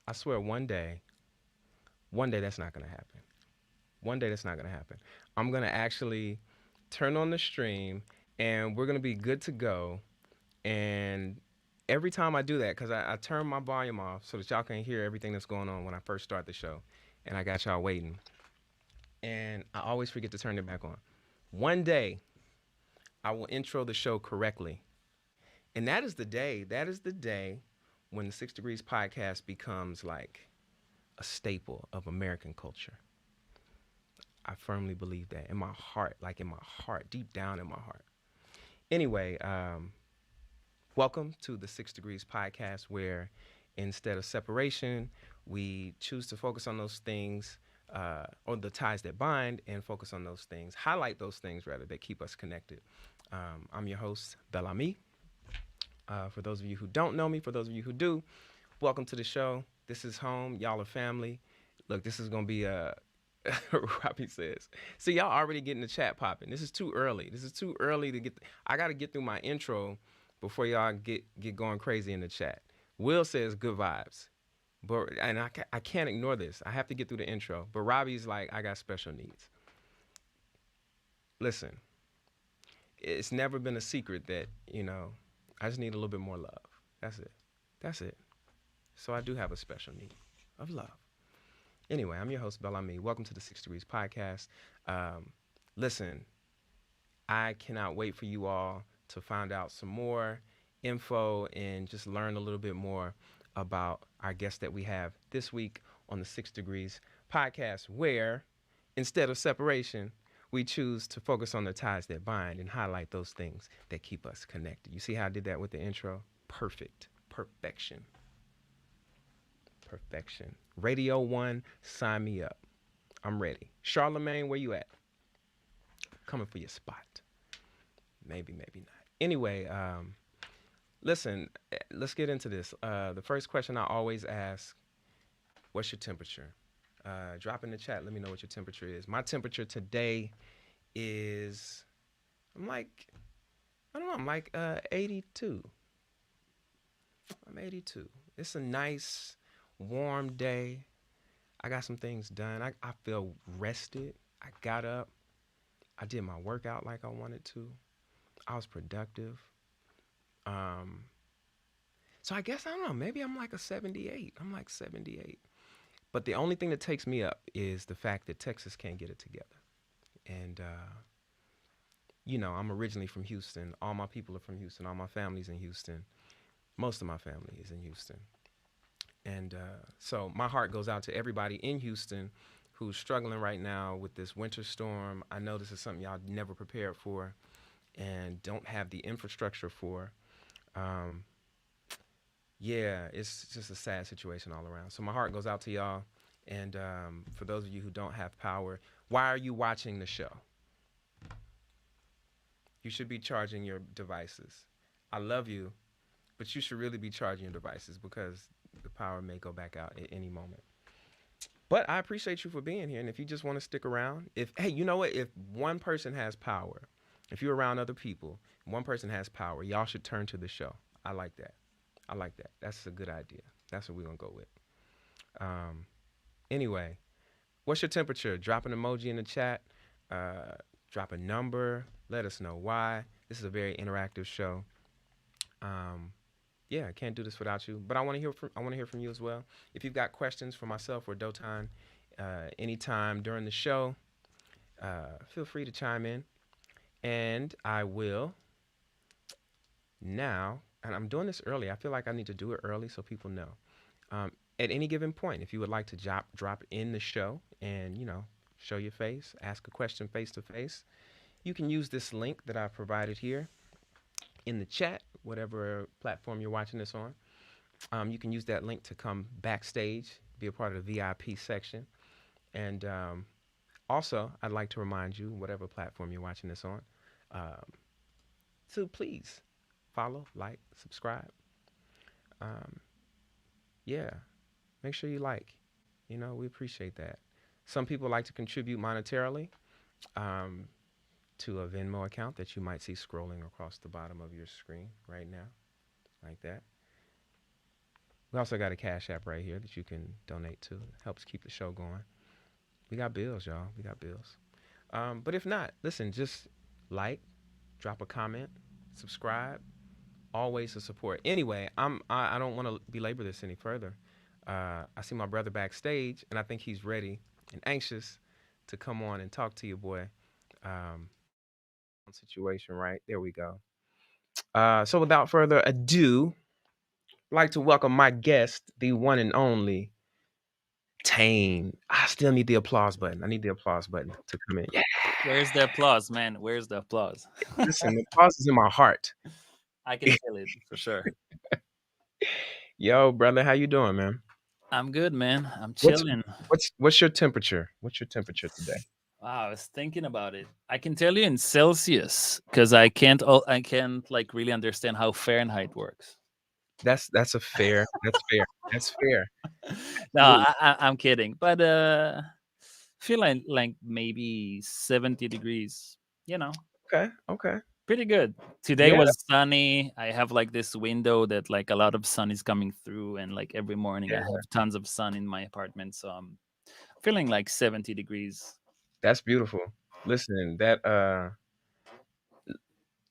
I swear one day that's not gonna happen. One day that's not gonna happen. I'm gonna actually turn on the stream, and we're gonna be good to go. And every time I do that, because I turn my volume off so that y'all can hear everything that's going on when I first start the show, and I got y'all waiting, and I always forget to turn it back on. One day, I will intro the show correctly, and that is the day. That is the day when the Six Degrees podcast becomes like a staple of American culture. I firmly believe that in my heart, like in my heart, deep down in my heart. Anyway, welcome to the Six Degrees podcast, where instead of separation, we choose to focus on those things, or the ties that bind, and focus on those things, highlight those things rather, that keep us connected. I'm your host, Bel-Ami. For those of you who don't know me, for those of you who do, welcome to the show. This is home. Y'all are family. Look, this is going to be a. Robbie says, "So y'all already getting the chat popping. This is too early. This is too early to get. I got to get through my intro before y'all get going crazy in the chat." Will says, "Good vibes," but and I can't ignore this. I have to get through the intro. But Robbie's like, "I got special needs." Listen, it's never been a secret that I just need a little bit more love. That's it. That's it. So I do have a special need of love. Anyway, I'm your host, Bel-Ami. Welcome to the Six Degrees podcast. Listen, I cannot wait for you all to find out some more info and just learn a little bit more about our guest that we have this week on the Six Degrees podcast, where instead of separation, we choose to focus on the ties that bind and highlight those things that keep us connected. You see how I did that with the intro? Perfect. Perfection. Perfection. Radio 1, sign me up. I'm ready. Charlemagne, where you at? Coming for your spot. Maybe, maybe not. Anyway, listen, let's get into this. The first question I always ask, what's your temperature? Drop in the chat. Let me know what your temperature is. My temperature today is, I'm like 82. I'm 82. It's a nice, warm day. I got some things done. I feel rested. I got up. I did my workout like I wanted to. I was productive. So I guess, I don't know, maybe I'm like a 78. I'm like 78. But the only thing that takes me up is the fact that Texas can't get it together. And, I'm originally from Houston. All my people are from Houston. All my family's in Houston. Most of my family is in Houston. And so my heart goes out to everybody in Houston who's struggling right now with this winter storm. I know this is something y'all never prepared for and don't have the infrastructure for. Yeah, it's just a sad situation all around. So my heart goes out to y'all. And for those of you who don't have power, why are you watching the show? You should be charging your devices. I love you, but you should really be charging your devices because the power may go back out at any moment. But I appreciate you for being here. And if you just want to stick around, hey, you know what? If one person has power, if you're around other people, one person has power, y'all should turn to the show. I like that. I like that. That's a good idea. That's what we're going to go with. Anyway, what's your temperature? Drop an emoji in the chat. Drop a number. Let us know why. This is a very interactive show. Yeah, I can't do this without you. But I want to hear from you as well. If you've got questions for myself or Dotan, anytime during the show, feel free to chime in. And I will now, and I'm doing this early. I feel like I need to do it early so people know. At any given point, if you would like to drop in the show and, show your face, ask a question face to face, you can use this link that I've provided here in the chat, whatever platform you're watching this on. You can use that link to come backstage, be a part of the VIP section. And also, I'd like to remind you, whatever platform you're watching this on, to please follow, like, subscribe. Yeah, make sure you like. We appreciate that. Some people like to contribute monetarily to a Venmo account that you might see scrolling across the bottom of your screen right now, like that. We also got a Cash App right here that you can donate to. It helps keep the show going. We got bills, y'all. We got bills. But if not, listen, just like, drop a comment, subscribe. Always a support. Anyway, I don't want to belabor this any further. I see my brother backstage, and I think he's ready and anxious to come on and talk to you, boy. Um, situation, right? There we go. So without further ado, I'd like to welcome my guest, the one and only Tane. I still need the applause button. I need the applause button to come in. Yeah. Where's the applause, man? Where's the applause? Listen, the applause is in my heart. I can feel it for sure. Yo, brother, how you doing, man? I'm good, man. I'm What's chilling. what's your temperature? What's your temperature today? Wow, I was thinking about it. I can tell you in Celsius because I can't like really understand how Fahrenheit works. That's fair. That's fair. No, Absolutely. I'm kidding. But feel like maybe 70 degrees. You know, Okay. Okay. pretty good. Today Yeah. was sunny. I have like this window that like a lot of sun is coming through, and like every morning I Yeah. have tons of sun in my apartment. So I'm feeling like 70 degrees. That's beautiful. Listen, that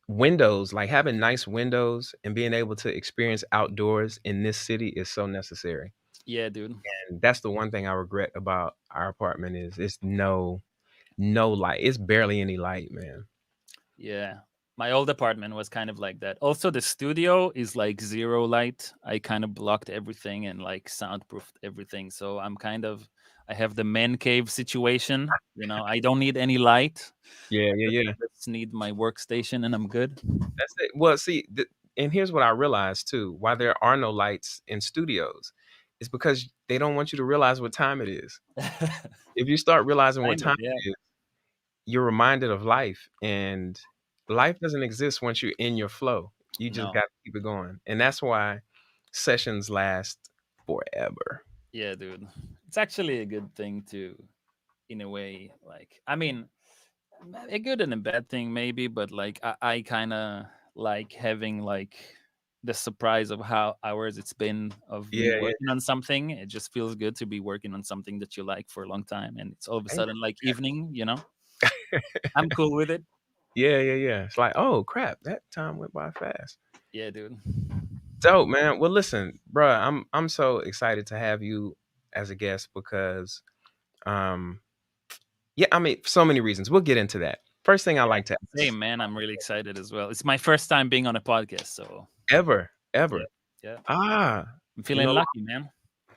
windows, like having nice windows and being able to experience outdoors in this city is so necessary. Yeah, dude. And that's the one thing I regret about our apartment is it's no light. It's barely any light, man. Yeah. My old apartment was kind of like that. Also, the studio is like zero light. I kind of blocked everything and like soundproofed everything. So I have the man cave situation. You know, I don't need any light. Yeah, yeah, yeah. Just need my workstation and I'm good. That's it. Well, see, and here's what I realized too: why there are no lights in studios, is because they don't want you to realize what time it is. If you start realizing what Kind of, time yeah. it is, you're reminded of life, and life doesn't exist once you're in your flow. You just No. got to keep it going, and that's why sessions last forever. Yeah, dude. It's actually a good thing to, in a way, like, I mean, a good and a bad thing maybe, but like I kind of like having like the surprise of how hours it's been of me Yeah, yeah. working on something. It just feels good to be working on something that you like for a long time, and it's all of a Amen. sudden like evening. I'm cool with it. Yeah, yeah, yeah. It's like, oh crap, that time went by fast. Yeah, dude. Dope, man. Well, listen, bruh, I'm so excited to have you as a guest because, um, yeah, I mean, so many reasons. We'll get into that. First thing I like to ask, Same, man. I'm really excited as well. It's my first time being on a podcast, so ever, yeah, ever. yeah. Ah, I'm you feeling know, lucky, man.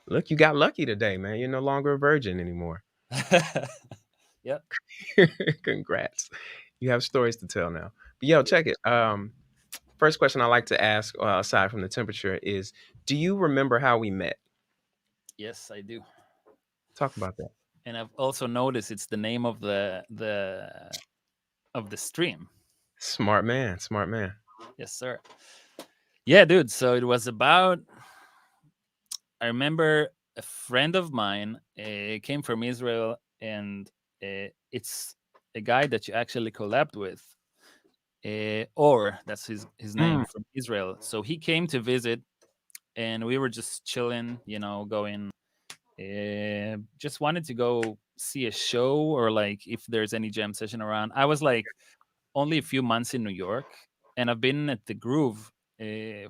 look, you got lucky today, man. You're no longer a virgin anymore. Yeah. Congrats. You have stories to tell now. But yo, check it. First question I like to ask, aside from the temperature, is: do you remember how we met? Yes, I do. Talk about that. And I've also noticed it's the name of the stream. Smart man, smart man. Yes, sir. Yeah, dude. So it was about. I remember a friend of mine came from Israel, and it's a guy that you actually collabed with, or that's his name Mm, from Israel. So he came to visit, and we were just chilling, going. Just wanted to go see a show or like if there's any jam session around. I was like only a few months in New York, and I've been at the Groove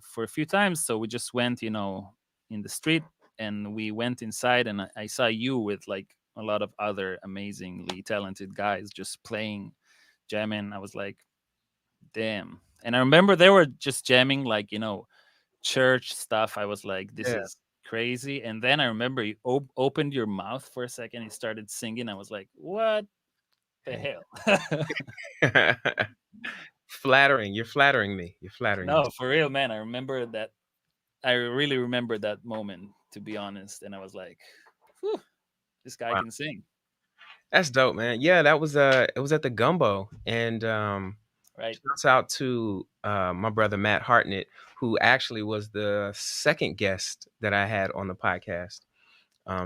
for a few times. So we just went, in the street, and we went inside, and I saw you with like a lot of other amazingly talented guys just playing, jamming. I was like, damn. And I remember they were just jamming like, church stuff. I was like, this yeah. is crazy. And then I remember you opened your mouth for a second. You started singing. I was like, what the Hey. hell? Flattering. You're flattering me. You're flattering me. No, for real, man. I remember that. I really remember that moment, to be honest. And I was like, whew, this guy Wow. can sing, That's dope, man. Yeah, that was it was at the Gumbo, and right? shouts out to my brother Matt Hartnett, who actually was the second guest that I had on the podcast.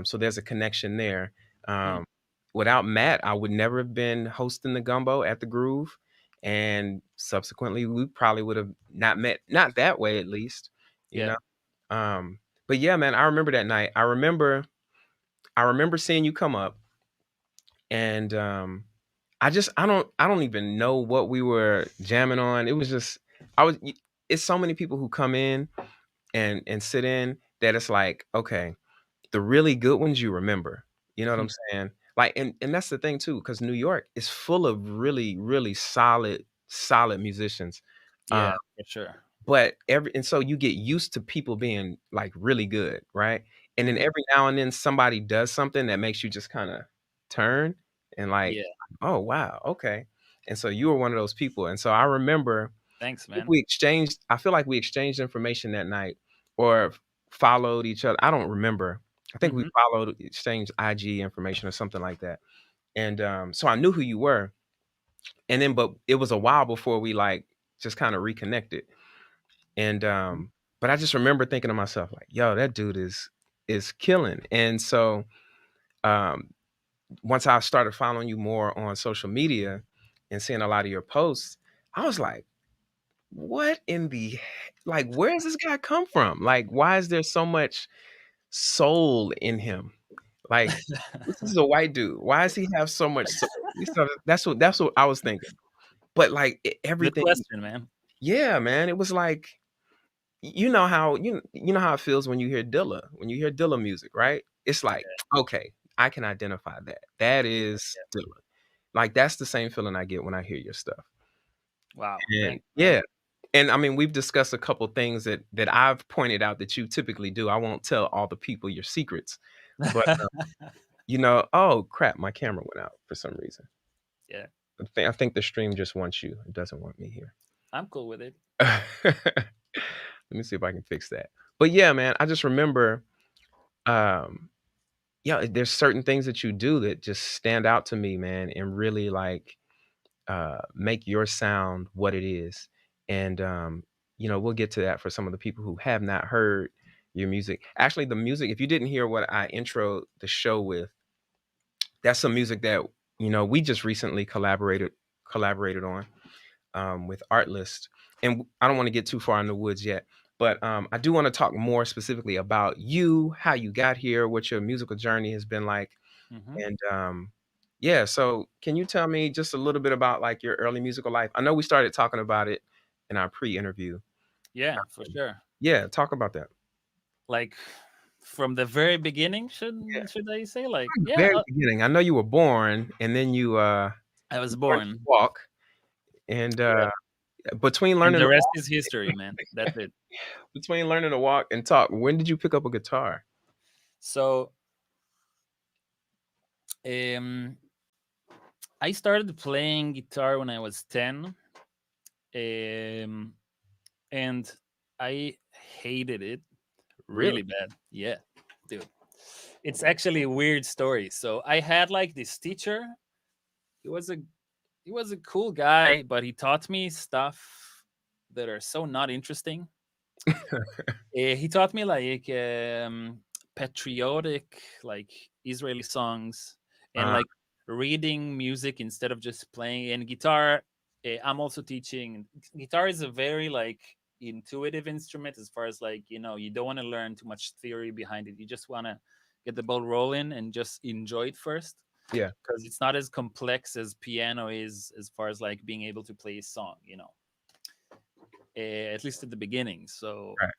So there's a connection there. Hmm. Um, without Matt, I would never have been hosting the Gumbo at the Groove, and subsequently we probably would have not met, not that way at least, you Yeah. know. But yeah, man, I remember that night. I remember seeing you come up, and I don't even know what we were jamming on. It was just I was it's so many people who come in and sit in that it's like, okay, the really good ones you remember. You know what I'm saying? Like, and that's the thing too, because New York is full of really, really solid musicians. Uh, Yeah, for sure. but and so you get used to people being like really good, right? And then Hmm. every now and then somebody does something that makes you just kind of turn and like, Yeah. oh wow, okay. And so you were one of those people. And so I remember Thanks, think man. we exchanged I feel like we exchanged information that night or followed each other. I don't remember. I think we Hmm. followed, exchanged IG information or something like that. And so I knew who you were. And then but it was a while before we like just kind of reconnected. And but I just remember thinking to myself like, yo, that dude is killing. And so um once I started following you more on social media and seeing a lot of your posts, I was like, what in the like, where does this guy come from? Like, why is there so much soul in him? Like, this is a white dude. Why does he have so much soul? That's what I was thinking. But like Good everything, question, man. yeah, man. It was like you know how it feels when you hear Dilla music, right? It's like, Yeah. okay, I can identify that. That is Dilla. Like that's the same feeling I get when I hear your stuff. Wow. And Thanks, man. yeah. And I mean, we've discussed a couple things that I've pointed out that you typically do. I won't tell all the people your secrets, but oh crap, my camera went out for some reason. Yeah, I think the stream just wants you. It doesn't want me here. I'm cool with it. Let me see if I can fix that. But yeah, man, I just remember, um, yeah, there's certain things that you do that just stand out to me, man, and really like make your sound what it is. And we'll get to that for some of the people who have not heard your music. Actually, the music, if you didn't hear what I intro the show with, that's some music that we just recently collaborated on with Artlist. And I don't want to get too far in the woods yet, but I do want to talk more specifically about you, how you got here, what your musical journey has been like, Hmm. and yeah, so can you tell me just a little bit about like your early musical life? I know we started talking about it in our pre-interview. Yeah, for sure. Yeah, talk about that. Like from the very beginning, Yeah, should I say? Like, from the yeah, very beginning. I know you were born, and then you I was learned to born. walk, and Yeah, between and learning the to rest walk, is history, man. That's it. and talk, when did you pick up a guitar? So, um, I started playing guitar when I was 10, um, and I hated it Really? really bad. Yeah, dude. It's actually a weird story. So I had like this teacher. He was a he was a cool guy, but he taught me stuff that are so not interesting. He taught me like patriotic, like Israeli songs, and Uh, like reading music instead of just playing. And guitar, I'm also teaching. Guitar is a very like intuitive instrument as far as like you don't want to learn too much theory behind it. You just want to get the ball rolling and just enjoy it first yeah, because it's not as complex as piano is as far as like being able to play a song, at least at the beginning. So right.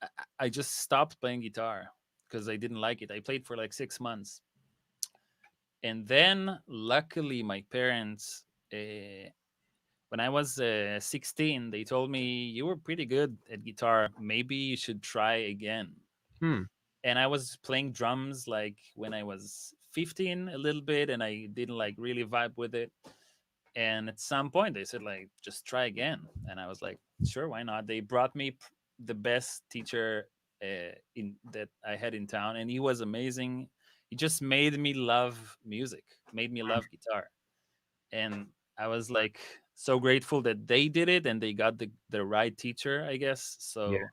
I, I just stopped playing guitar because I didn't like it. I played for like 6 months. And then luckily, my parents, when I was 16, they told me, "You were pretty good at guitar. Maybe you should try again." Hmm. And I was playing drums like when I was 15 a little bit, and I didn't like really vibe with it. And at some point they said like just try again, and I was like sure, why not. They brought me the best teacher in that I had in town, and he was amazing. He just made me love music, made me love guitar, and I was like so grateful that they did it and they got the right teacher, I guess. Yeah. So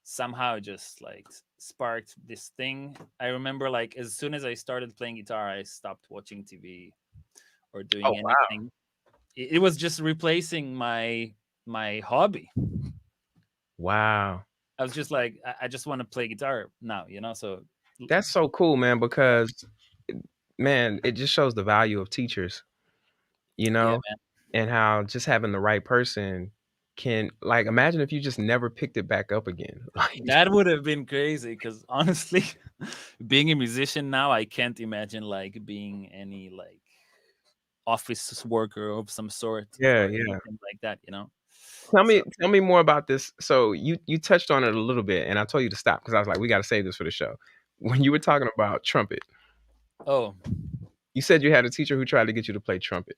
somehow it just like sparked this thing. I remember like as soon as I started playing guitar, I stopped watching TV or Oh doing wow. anything. It was just replacing my hobby. Wow. I was just like, I just want to play guitar now, you know. So That's so cool, man, because man, it just shows the value of teachers, you yeah, know, and how just having the right person can like imagine if you just never picked it back up again. Like that would have been crazy because honestly, being a musician now, I can't imagine like being any like office worker of some sort yeah, or yeah. anything like that, you know. Tell So me tell me more about this. So you touched on it a little bit and I told you to stop because I was like, we got to save this for the show. When you were talking about trumpet, oh you said you had a teacher who tried to get you to play trumpet.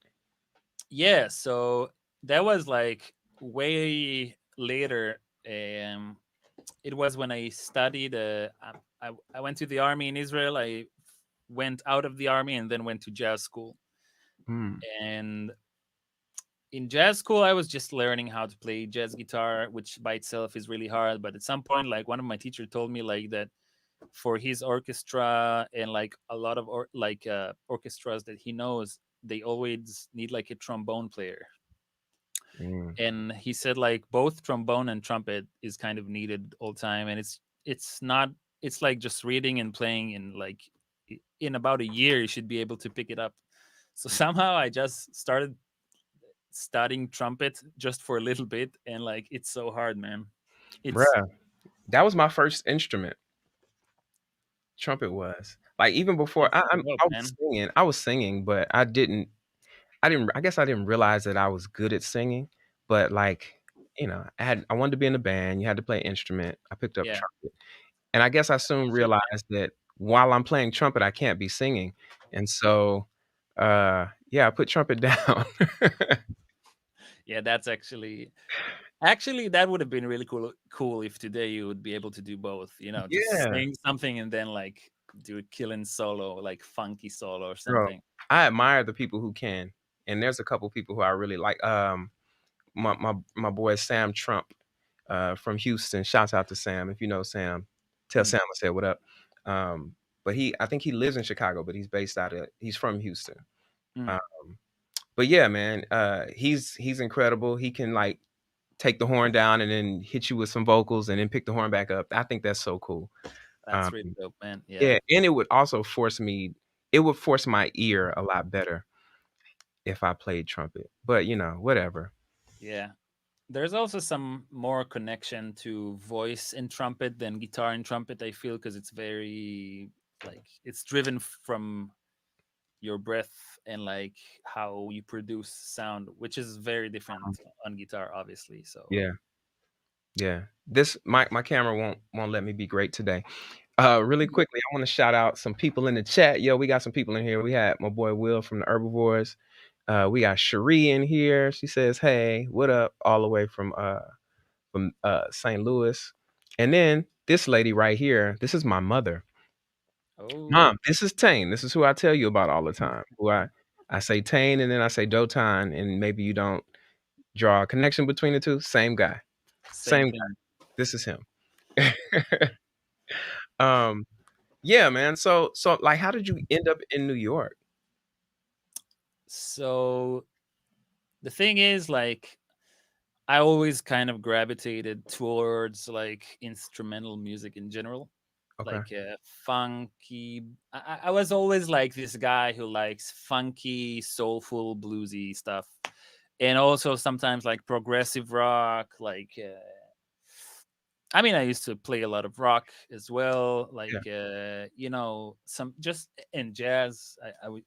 yeah, so that was like way later. It was when I studied. I went to the army in Israel. I went out of the army and then went to jazz school. Mm, And in jazz school, I was just learning how to play jazz guitar, which by itself is really hard. But at some point, like one of my teachers told me like that for his orchestra and like a lot of orchestras that he knows, they always need like a trombone player. mm. And he said like both trombone and trumpet is kind of needed all the time, and it's not, it's like just reading and playing in like in about a year you should be able to pick it up. So somehow I just started studying trumpet just for a little bit, and like it's so hard, man. It's Bruh, that was my first instrument. Trumpet was. Like, even before it's so dope, I was man. singing but I guess I didn't realize that I was good at singing, but, like, I wanted to be in a band, you had to play an instrument, I picked up Yeah, trumpet, and I guess I soon that's it, man. realized that while I'm playing trumpet, I can't be singing, and so, yeah, I put trumpet down. Yeah, that's actually that would have been really cool if today you would be able to do both, you know, just Yeah, sing something and then like do a killing solo, like funky solo or bro, something. I admire the people who can, and there's a couple people who I really like, my boy Sam Trump, from Houston. Shouts out to Sam. If you know Sam, tell Mm, Sam I said what up. But I think he lives in Chicago, but he's from Houston. mm, Um, but yeah, man, he's incredible. He can like take the horn down and then hit you with some vocals and then pick the horn back up. I think that's so cool. Um, that's really dope, man. Yeah, yeah, and it would force my ear a lot better if I played trumpet. But whatever. yeah. There's also some more connection to voice in trumpet than guitar in trumpet, I feel, because it's very like it's driven from your breath and like how you produce sound, which is very different on guitar, obviously. So Yeah, yeah. This my camera won't let me be great today. Really quickly, I want to shout out some people in the chat. Yo, we got some people in here. We had my boy Will from the Herbivores. We got Cherie in here. She says, "Hey, what up?" All the way from St. Louis. And then this lady right here. This is my mother. oh, Mom, this is Tane. This is who I tell you about all the time. Who I say Tane and then I say Dotan, and maybe you don't draw a connection between the two. Same guy. same Same guy. thing. This is him. um, yeah, man. So like how did you end up in New York? So the thing is, like, I always kind of gravitated towards like instrumental music in general, Okay. like funky. I was always like this guy who likes funky, soulful, bluesy stuff, and also sometimes like progressive rock. Like, I mean, I used to play a lot of rock as well, Yeah. like you know, some just in jazz.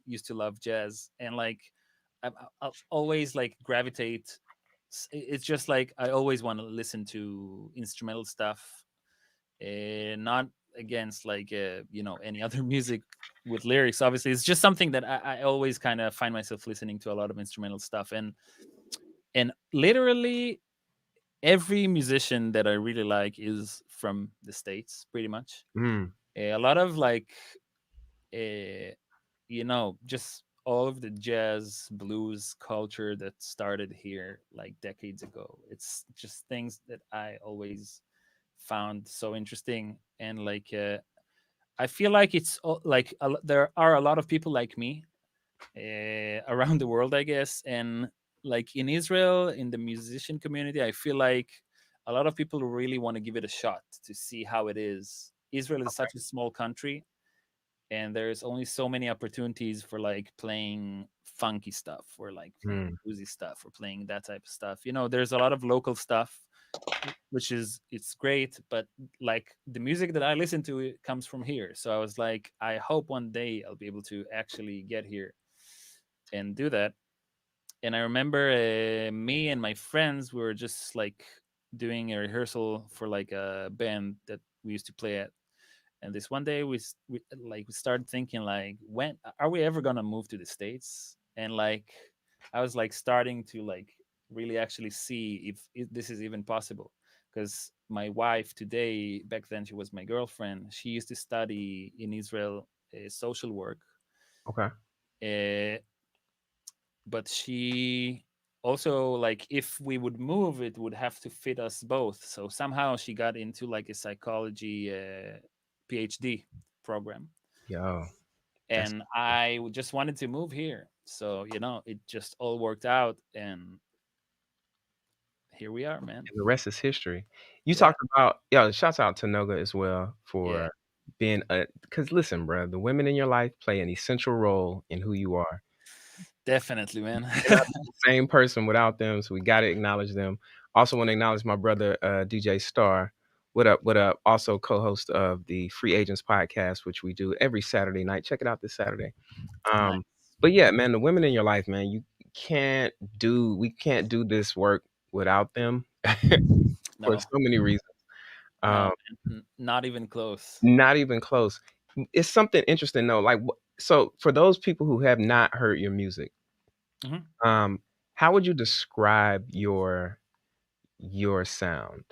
Used to love jazz, and like I'll always like gravitate. It's just like I always want to listen to instrumental stuff, not against like you know, any other music with lyrics. Obviously, it's just something that I always kind of find myself listening to a lot of instrumental stuff, and literally every musician that I really like is from the States, pretty much. Mm, A lot of like, uh, you know, just all of the jazz blues culture that started here like decades ago. It's just things that I always found so interesting, and like I feel like like there are a lot of people like me around the world, I guess. And like in Israel, in the musician community, I feel like a lot of people really want to give it a shot to see how it is. Israel is such a small country, and there's only so many opportunities for like playing funky stuff or like playing Mm, bluesy stuff or playing that type of stuff. There's a lot of local stuff, which is it's great, but like the music that I listen to it comes from here. So I was like, I hope one day I'll be able to actually get here and do that. And I remember me and my friends were just like doing a rehearsal for like a band that we used to play at. And this one day we started thinking like, when are we ever gonna move to the States? And like I was like starting to like really actually see if this is even possible. Because my wife today, back then she was my girlfriend, she used to study in Israel social work. okay. Uh, but she also like if we would move it would have to fit us both, so somehow she got into like a psychology PhD program, Yo, that's and just wanted to move here, so it just all worked out, and here we are, man. and the rest is history. You Yeah, talked about, yo, shouts out to Noga as well yeah, for being a, because listen, bro, the women in your life play an essential role in who you are. definitely, man. Cannot be the same person without them, so we gotta acknowledge them. Also want to acknowledge my brother, DJ Star. What up? What up? Also co-host of the Free Agents podcast, which we do every Saturday night. Check it out this Saturday. Nice. But yeah, man, the women in your life, man, can't we can't do this work without them for No, so many reasons. no, Um, man. Not even close. Not even close. It's something interesting though. Like, so for those people who have not heard your music, Mhm. um, how would you describe your sound?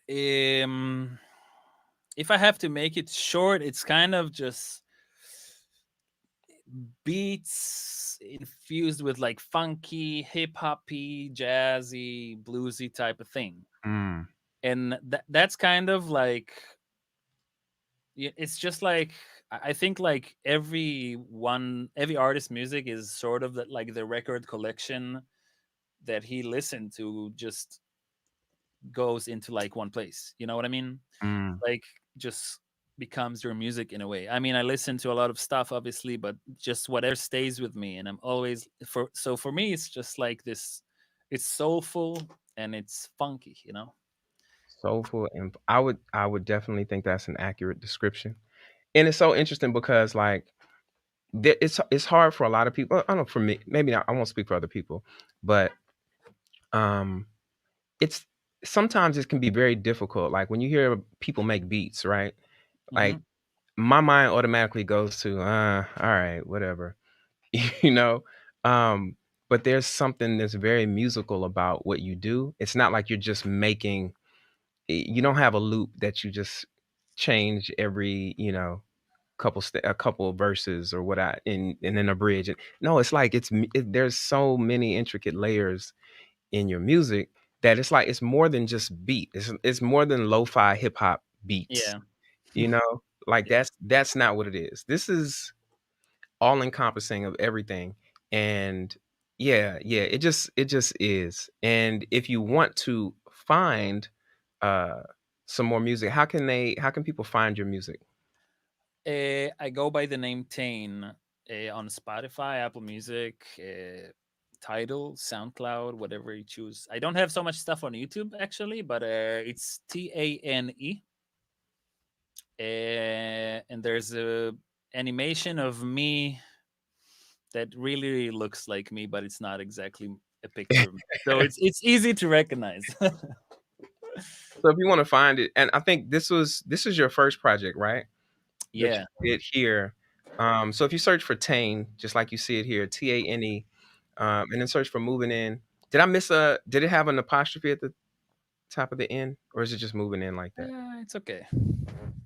um if I have to make it short, it's kind of just beats infused with like funky, hip hoppy, jazzy, bluesy type of thing. Mm, And that's kind of like it's just like I think like every artist's music is sort of that like the record collection that he listened to just goes into like one place. You know what I mean? mm. Like just becomes your music in a way. I mean, I listen to a lot of stuff obviously, but just whatever stays with me, and I'm always for me it's just like this, it's soulful and it's funky. Soulful, and I would definitely think that's an accurate description. And it's so interesting because like it's hard for a lot of people. I don't know, for me, maybe not, I won't speak for other people, but um it's sometimes it can be very difficult. Like when you hear people make beats, right? Like Hmm. my mind automatically goes to all right, whatever. you know? Um, but there's something that's very musical about what you do. It's not like you're just making you don't have a loop that you just change every, a couple of verses or what I and then a bridge. No, it's like there's so many intricate layers in your music that it's like it's more than just beat. It's more than lo-fi hip hop beats. Yeah. You know, like Yeah. that's not what it is. This is all encompassing of everything. And yeah, it just is. And if you want to find uh some more music, how can people find your music? I go by the name Tane on Spotify, Apple Music, Tidal, SoundCloud, whatever you choose. I don't have so much stuff on YouTube actually, but it's Tane. And there's a animation of me that really looks like me, but it's not exactly a picture of me. So it's easy to recognize. So if you want to find it, and I think this is your first project, right? That Yeah. you did here. So if you search for Tane, just like you see it here, Tane, and then search for moving in. Did it have an apostrophe at the top of the end, or is it just moving in like that? It's okay.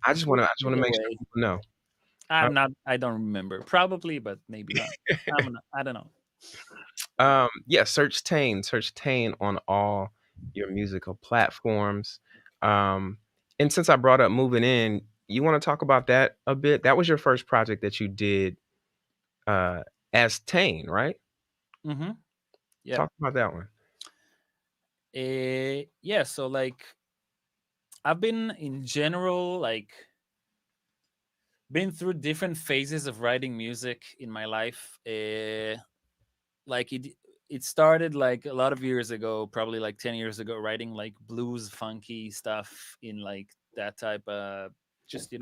I just wanna Either make sure way, people know. Uh, I'm not. I don't remember. Probably, but maybe not. I don't know. yeah, search Tane on all your musical platforms. Um, and since I brought up moving in, you wanna talk about that a bit? That was your first project that you did, uh, as Tane, right? Hmm. Yeah. Talk about that one. Yeah, so like I've been in general like been through different phases of writing music in my life. Like it started like a lot of years ago, probably like 10 years ago, writing like blues funky stuff in like that type of just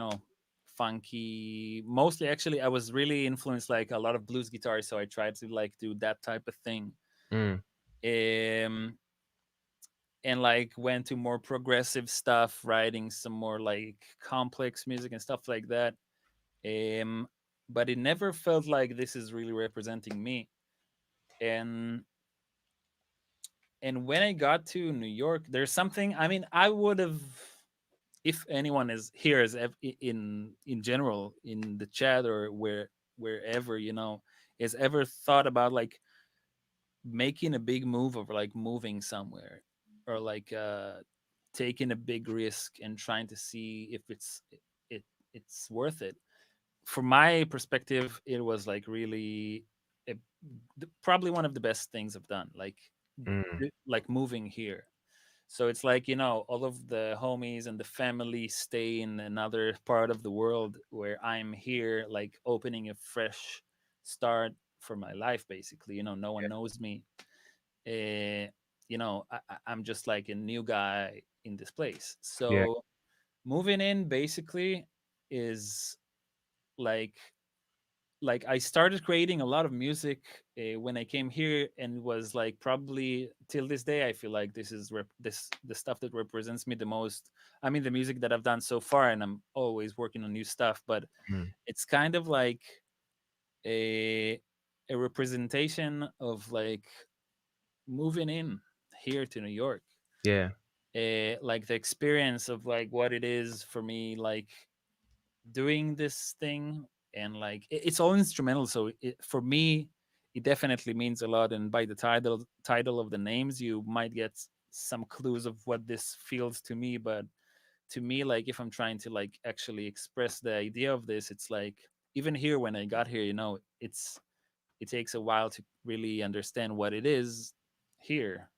funky. Mostly actually I was really influenced like a lot of blues guitars, so I tried to like do that type of thing. Mm. Um and like went to more progressive stuff, writing some more like complex music and stuff like that. um but it never felt like this is really representing me. and and when I got to New York, there's something. I mean, I would have, if anyone is here is in general in the chat or wherever is ever thought about like making a big move or like moving somewhere or like taking a big risk and trying to see if it it's worth it. From my perspective, it was like really a, probably one of the best things I've done. Mm. Like moving here. So it's like, all of the homies and the family stay in another part of the world where I'm here, like opening a fresh start for my life, basically. No one knows me. Uh, I'm just like a new guy in this place. Yeah. So moving in basically is like I started creating a lot of music when I came here, and it was like probably till this day I feel like this is the stuff that represents me the most. I mean, the music that I've done so far, and I'm always working on new stuff, but Mm. it's kind of like a a representation of like moving in here to New York, Yeah. like the experience of like what it is for me, like doing this thing. And like it's all instrumental, so for me it definitely means a lot. And by the title of the names, you might get some clues of what this feels to me. But to me, like if I'm trying to like actually express the idea of this, it's like even here when I got here, it takes a while to really understand what it is here,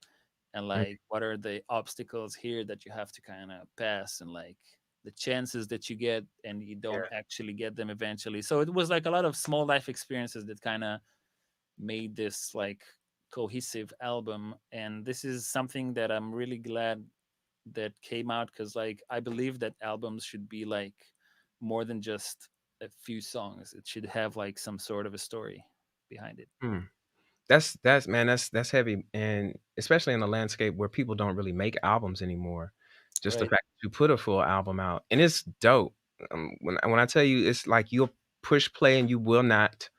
and Mm. like what are the obstacles here that you have to kind of pass, and like the chances that you get and you don't Yeah. actually get them eventually. So it was like a lot of small life experiences that kind of made this like cohesive album. And this is something that I'm really glad that came out, because like I believe that albums should be like more than just a few songs. It should have like some sort of a story behind it. Mm. That's man, that's heavy, and especially in a landscape where people don't really make albums anymore. Just the Right. fact that you put a full album out, and it's dope. When I tell you, it's like you'll push play and you will not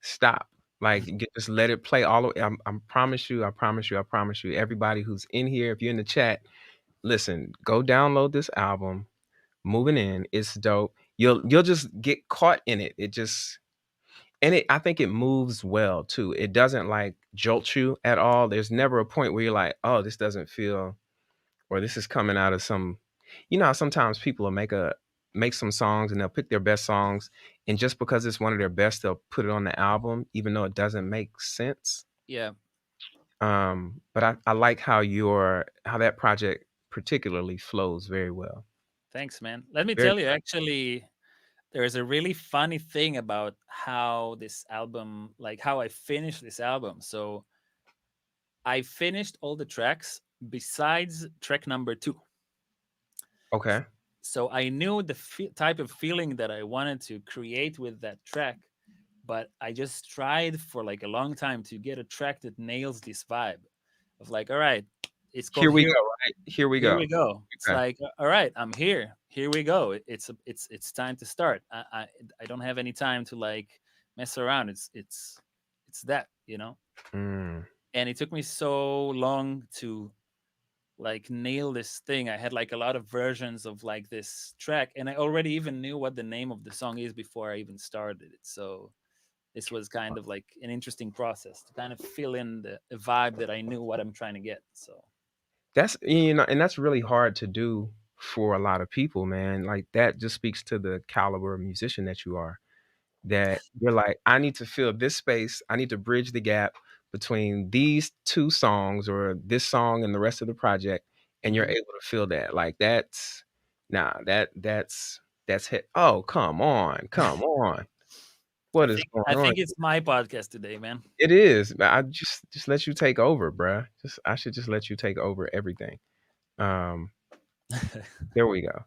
stop. Like you just let it play all the way. I promise you, I promise you, I promise you. Everybody who's in here, if you're in the chat, listen, go download this album. Moving in, it's dope. You'll just get caught in it. It just and I think it moves well too. It doesn't like jolt you at all. There's never a point where you're like, oh, this doesn't feel or this is coming out of some how sometimes people will make some songs and they'll pick their best songs and just because it's one of their best, they'll put it on the album, even though it doesn't make sense. Yeah. But I like how that project particularly flows very well. Thanks, man. Let me Very tell you, actually, there's a really funny thing about how this album, like how I finished this album. So I finished all the tracks besides track number 2. okay. So I knew the type of feeling that I wanted to create with that track, but I just tried for like a long time to get a track that nails this vibe of like, all right, it's called Here we Here. go, right? Here we Here go. we go. It's Okay. like, all right, I'm here. Here we go. It's time to start. I don't have any time to like mess around. It's that, Mm, And it took me so long to like nail this thing. I had like a lot of versions of like this track, and I already even knew what the name of the song is before I even started it. So this was kind of like an interesting process to kind of fill in the vibe that I knew what I'm trying to get. So and that's really hard to do for a lot of people, man. Like that just speaks to the caliber of musician that you are. That you're like, I need to fill this space. I need to bridge the gap between these two songs or this song and the rest of the project, and you're Hmm. able to feel that. Like that's nah, that's hit. Oh, come on. I What is think going I on? think it's my podcast today, man. It is. I just let you take over, bruh. Just I should just let you take over everything. Um, there we go.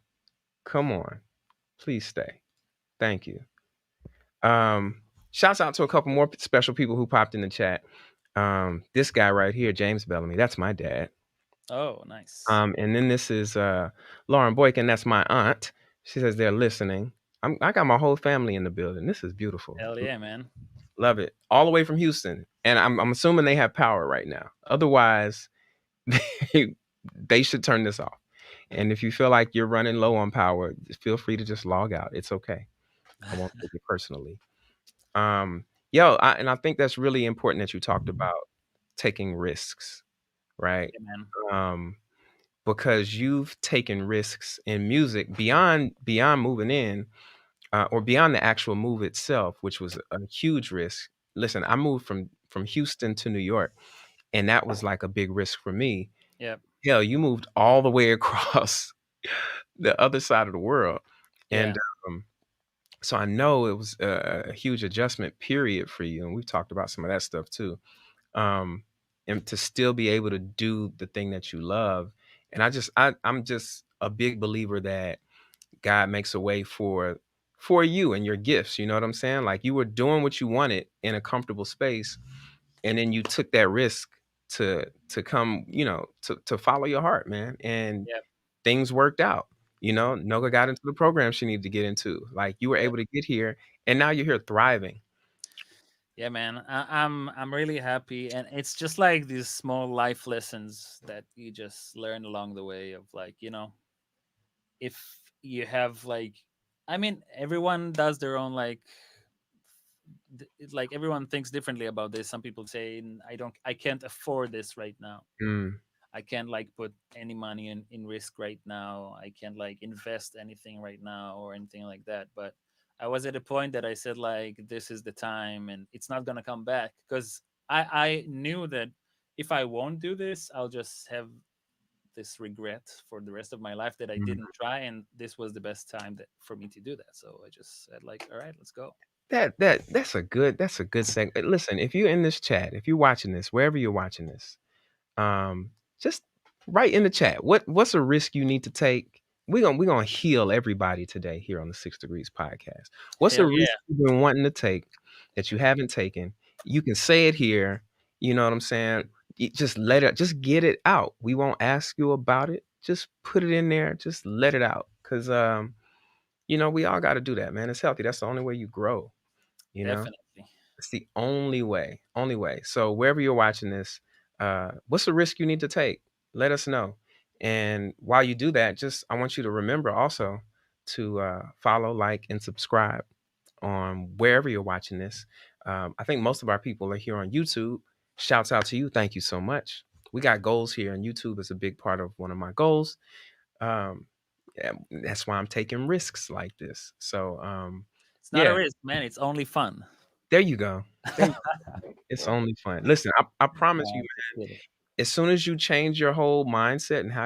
Come on. Please stay. Thank you. Shouts out to a couple more special people who popped in the chat. This guy right here, James Bel-Ami, that's my dad. Oh, nice. And then this is Lauren Boykin, that's my aunt. She says they're listening. I got my whole family in the building. This is beautiful. Hell yeah, man. Love it. All the way from Houston. And I'm assuming they have power right now. Otherwise, they, they should turn this off. And if you feel like you're running low on power, feel free to just log out. It's okay. I won't take it personally. And I think that's really important that you talked about taking risks, right? Yeah, man. Um, because you've taken risks in music beyond moving in, or beyond the actual move itself, which was a huge risk. Listen, I moved from Houston to New York, and that was like a big risk for me. Yep. Hell, you moved all the way across the other side of the world, and Yeah. um, so I know it was a huge adjustment period for you, and we've talked about some of that stuff too. Um, and to still be able to do the thing that you love, and I'm just a big believer that God makes a way for you and your gifts. You know what I'm saying? Like you were doing what you wanted in a comfortable space, and then you took that risk to come, to follow your heart, man, and Yep. things worked out. Noga got into the program she needed to get into. Like you were Yep. able to get here, and now you're here thriving. Yeah, man. I'm really happy, and it's just like these small life lessons that you just learn along the way. Of like, if you have like, I mean, everyone does their own like, like everyone thinks differently about this. Some people say, I can't afford this right now. Mm, I can't like put any money in risk right now. I can't like invest anything right now or anything like that. But I was at a point that I said like this is the time and it's not gonna come back because I knew that if I won't do this, I'll just have this regret for the rest of my life that I mm. didn't try, and this was the best time that for me to do that. So I just said like, all right, let's go. That's a good segment. Listen, if you're in this chat, if you're watching this, wherever you're watching this, just write in the chat what's a risk you need to take. We're gonna heal everybody today here on the Six Degrees podcast. What's a Hell risk yeah. you've been wanting to take that you haven't taken? You can say it here. You know what I'm saying? Just get it out. We won't ask you about it. Just put it in there. Just let it out. Cause we all got to do that, man. It's healthy. That's the only way you grow. You know. Definitely. It's the only way. Only way. So wherever you're watching this, what's the risk you need to take? Let us know. And while you do that, just I want you to remember also to follow, like, and subscribe on wherever you're watching this. I think most of our people are here on YouTube. Shouts out to you. Thank you so much. We got goals here, and YouTube is a big part of one of my goals. Um, yeah, that's why I'm taking risks like this. So, It's not a yeah, risk, man. It's only fun. there you go. There It's only fun. Listen, I promise you, Just kidding. as soon as you change your whole mindset and how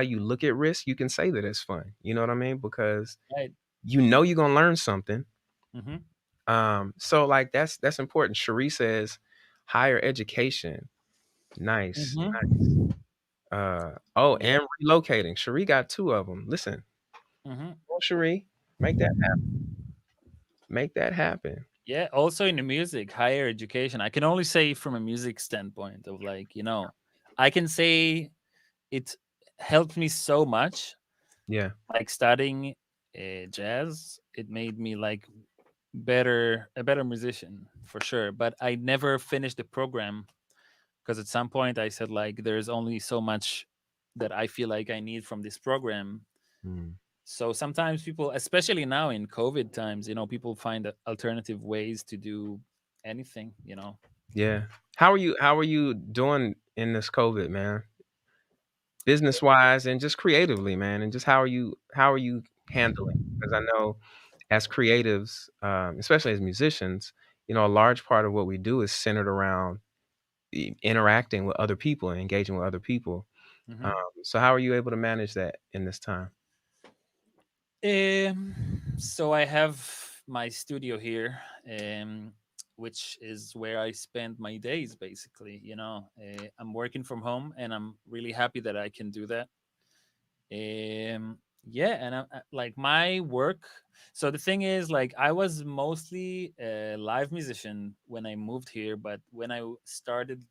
you look at risk, you can say that it's fun. You know what I mean? Because Right. you're gonna learn something. Mm-hmm. So like that's important. Cherie says higher education. Nice. Mm-hmm. Oh, Yeah. and relocating. Cherie got two of them. Listen, Mm-hmm. oh Cherie, make that happen. Make that happen. Yeah. Also in the music, higher education. I can only say from a music standpoint of like, I can say it helped me so much. Yeah. Like studying jazz, it made me like a better musician for sure. But I never finished the program because at some point I said like, there's only so much that I feel like I need from this program. Mm. So sometimes people, especially now in COVID times, people find alternative ways to do anything. Yeah. How are you doing in this COVID, man? Business wise and just creatively, man, and just how are you handling? Because I know as creatives, especially as musicians, a large part of what we do is centered around interacting with other people and engaging with other people. Um, Hmm. so how are you able to manage that in this time? So I have my studio here, which is where I spend my days. Basically, I'm working from home, and I'm really happy that I can do that. Yeah, and like my work. So the thing is, like, I was mostly a live musician when I moved here, but when I started,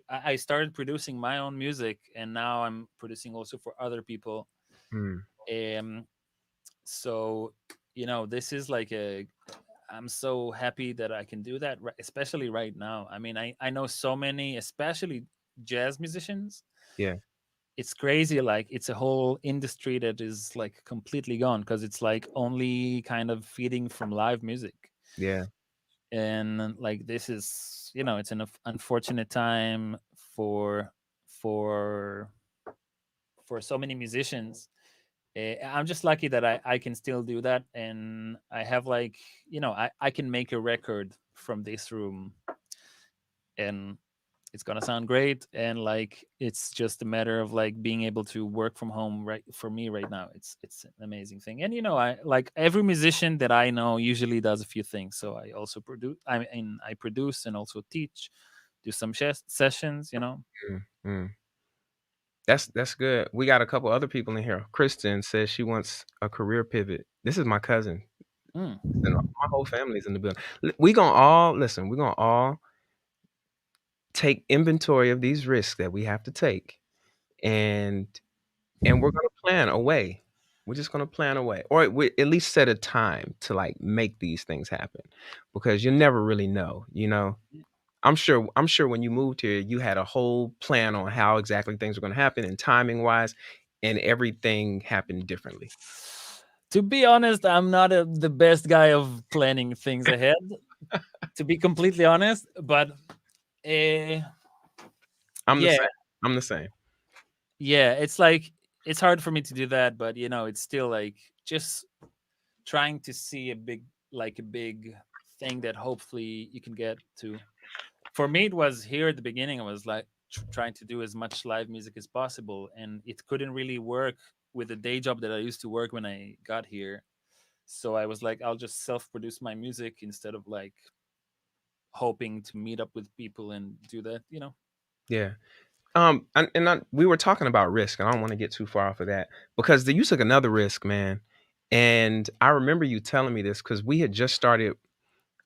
I started producing my own music, and now I'm producing also for other people. Mm, Um, so this is like a I'm so happy that I can do that, especially right now. I mean, I know so many, especially jazz musicians. yeah, It's crazy, like it's a whole industry that is like completely gone because it's like only kind of feeding from live music. yeah, And like this is, it's an unfortunate time for for so many musicians. I'm just lucky that I can still do that, and I have like, I can make a record from this room, and it's gonna sound great. And like it's just a matter of like being able to work from home. Right, for me right now, it's an amazing thing. And I like every musician that I know usually does a few things. So I also produce. I mean, I produce and also teach, do some sessions. mm, mm. That's good. We got a couple other people in here. Kristen says she wants a career pivot. This is my cousin. And Mm. my whole family's in the building. We gonna all listen. We're gonna all take inventory of these risks that we have to take, and we're gonna plan a way. We're just gonna plan a way, or we at least set a time to like make these things happen, because you never really know. I'm sure when you moved here, you had a whole plan on how exactly things were gonna happen and timing wise, and everything happened differently. To be honest, I'm not the best guy of planning things ahead. To be completely honest, but uh, I'm the yeah, same. I'm the same. yeah, it's like it's hard for me to do that, but it's still like just trying to see a big thing that hopefully you can get to. For me, it was here at the beginning. I was like trying to do as much live music as possible, and it couldn't really work with the day job that I used to work when I got here. So I was like, I'll just self-produce my music instead of like hoping to meet up with people and do that. Yeah. We were talking about risk, and I don't want to get too far off of that because you took another risk, man. And I remember you telling me this because we had just started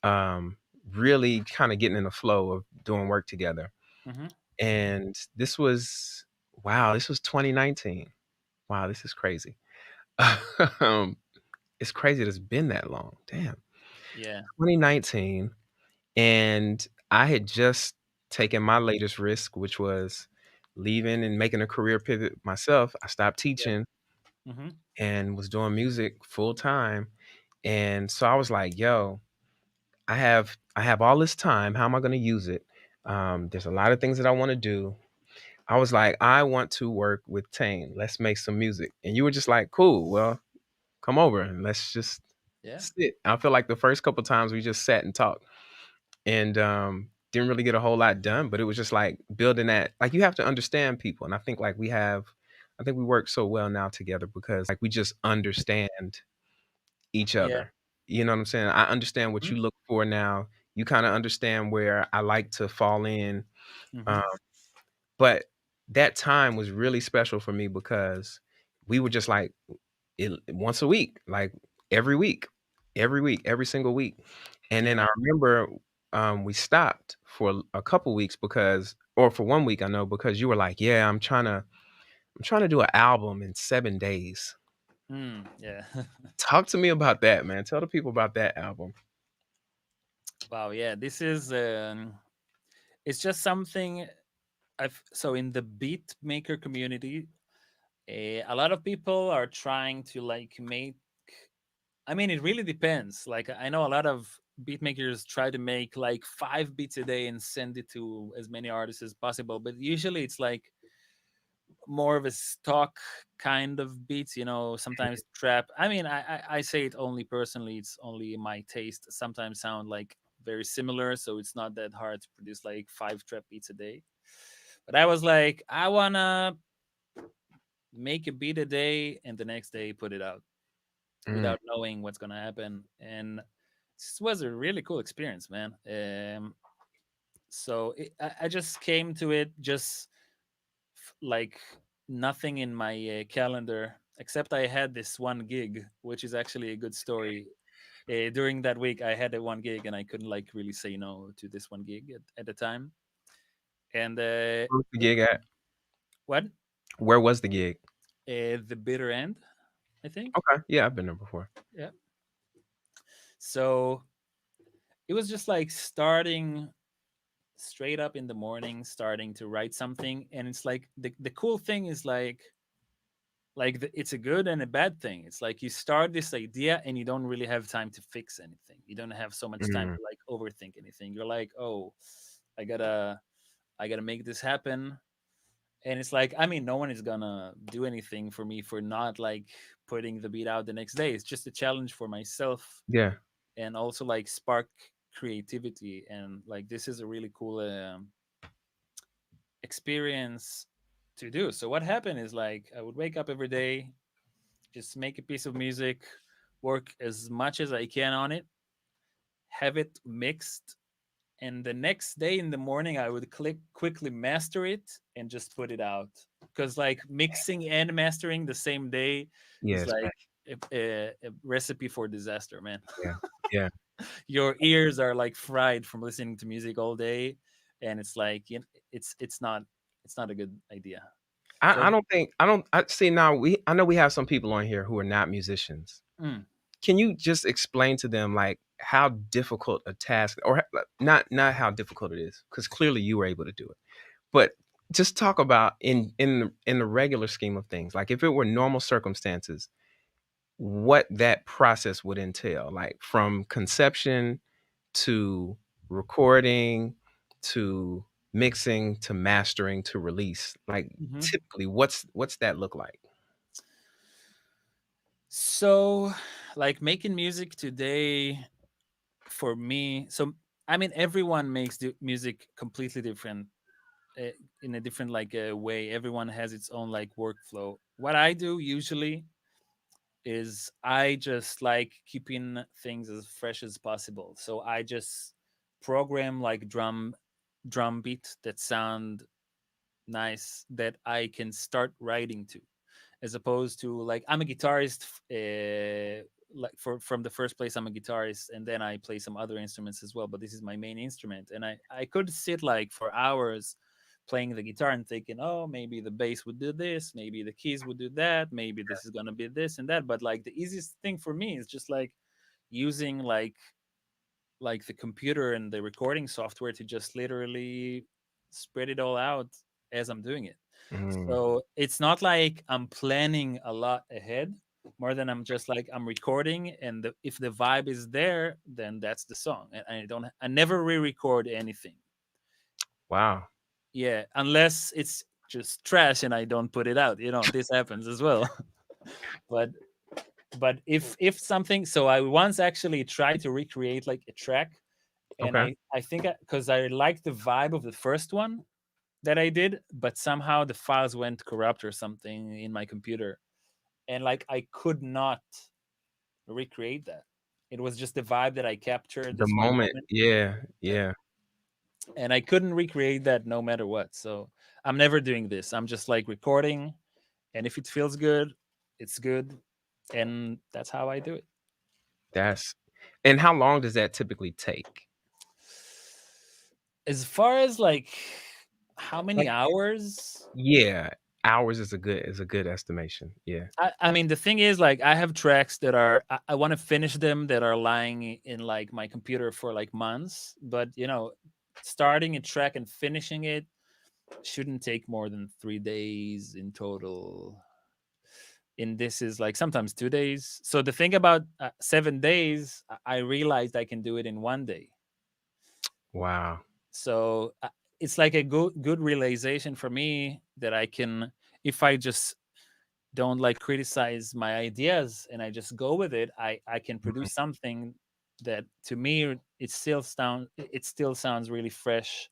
um, really kind of getting in the flow of doing work together. Hmm. And this was, wow, this was 2019. Wow, this is crazy. um, it's crazy that it's been that long. Damn. Yeah. 2019. And I had just taken my latest risk, which was leaving and making a career pivot myself. I stopped Yeah. teaching Hmm. and was doing music full time. And so I was like, yo, I have all this time. How am I going to use it? There's a lot of things that I want to do. I was like, I want to work with Tane. Let's make some music. And you were just like, cool. Well, come over and let's just Yeah. sit. I feel like the first couple times we just sat and talked, and didn't really get a whole lot done, but it was just like building that, like, you have to understand people. And I think like I think we work so well now together because like we just understand each Yeah. other. You know what I'm saying? I understand what Hmm. you look for now. You kind of understand where I like to fall in. Hmm. um, but that time was really special for me because we were just like once a week, like every week, every single week. And then Yeah. I remember we stopped for a couple weeks because, or for one week, I know, because you were like, "Yeah, I'm trying to do an album in 7 days." Yeah. Talk to me about that, man. Tell the people about that album. Wow. Yeah. This is it's just something so in the beat maker community, a lot of people are trying to like make. I mean, it really depends. Like I know a lot of beat makers try to make like 5 beats a day and send it to as many artists as possible, but usually it's like more of a stock kind of beats. Sometimes trap. I mean, I say it only personally. It's only my taste. Sometimes sound like very similar, so it's not that hard to produce like 5 trap beats a day. But I was like, I wanna make a beat a day and the next day put it out Mm, without knowing what's gonna happen. And this was a really cool experience, man. So I just came to it just like nothing in my calendar except I had this one gig, which is actually a good story. During that week, I had a one gig and I couldn't like really say no to this one gig at the time. And where's the gig at? what? Where was the gig? The bitter end, I think. Okay, yeah, I've been there before. Yeah. So it was just like starting straight up in the morning, starting to write something, and it's like the cool thing is it's a good and a bad thing. It's like you start this idea and you don't really have time to fix anything. You don't have so much time Mm, to like overthink anything. You're like, oh, I gotta I gotta make this happen. And it's like, I mean, no one is gonna do anything for me for not like putting the beat out the next day. It's just a challenge for myself yeah. and also like spark creativity. And like this is a really cool experience to do. So what happened is like I would wake up every day, just make a piece of music, work as much as I can on it, have it mixed, and the next day in the morning I would quickly master it and just put it out. Because like mixing and mastering the same day is Yes, man. like a recipe for disaster, man. Yeah, yeah. Your ears are like fried from listening to music all day, and it's like it's not a good idea. So I don't think I don't I see now I know we have some people on here who are not musicians. mm, Can you just explain to them like how difficult a task or not how difficult it is because clearly you were able to do it. But just talk about in the regular scheme of things. Like if it were normal circumstances, what that process would entail, like from conception to recording to mixing to mastering to release. Like mhm. typically what's that look like? So like making music today for me, so I mean everyone makes music completely different, uh, in a different like way. Everyone has its own like workflow. What I do usually is I just like keeping things as fresh as possible. So I just program like drum beat that sound nice that I can start writing to, as opposed to like I'm a guitarist. Like from the first place, I'm a guitarist, and then I play some other instruments as well. But this is my main instrument, and I could sit like for hours playing the guitar and thinking, oh, maybe the bass would do this, maybe the keys would do that, maybe this is gonna be this and that. But like the easiest thing for me is just like using like the computer and the recording software to just literally spread it all out as I'm doing it. Mm, So it's not like I'm planning a lot ahead, more than I'm just like I'm recording, and if the vibe is there, then that's the song. And I never re-record anything. wow. Yeah, unless it's just trash and I don't put it out. This happens as well. but if something, so I once actually tried to recreate like a track, and Okay. I think because I liked the vibe of the first one that I did, but somehow the files went corrupt or something in my computer, and like I could not recreate that. It was just the vibe that I captured The this one moment. moment. Yeah, Yeah. yeah. And I couldn't recreate that no matter what. So I'm never doing this. I'm just like recording, and if it feels good, it's good, and that's how I do it. That's and how long does that typically take? As far as like how many Like hours, yeah, hours is a good estimation. Yeah. I mean, the thing is, like, I have tracks that I want to finish them that are lying in like my computer for like months, but starting a track and finishing it shouldn't take more than 3 days in total. And this is like sometimes 2 days. So the thing about 7 days, I realized I can do it in one day. Wow. So it's like a good realization for me that I can, if I just don't like criticize my ideas and I just go with it, I can Mhm. produce something that to me it still sounds really fresh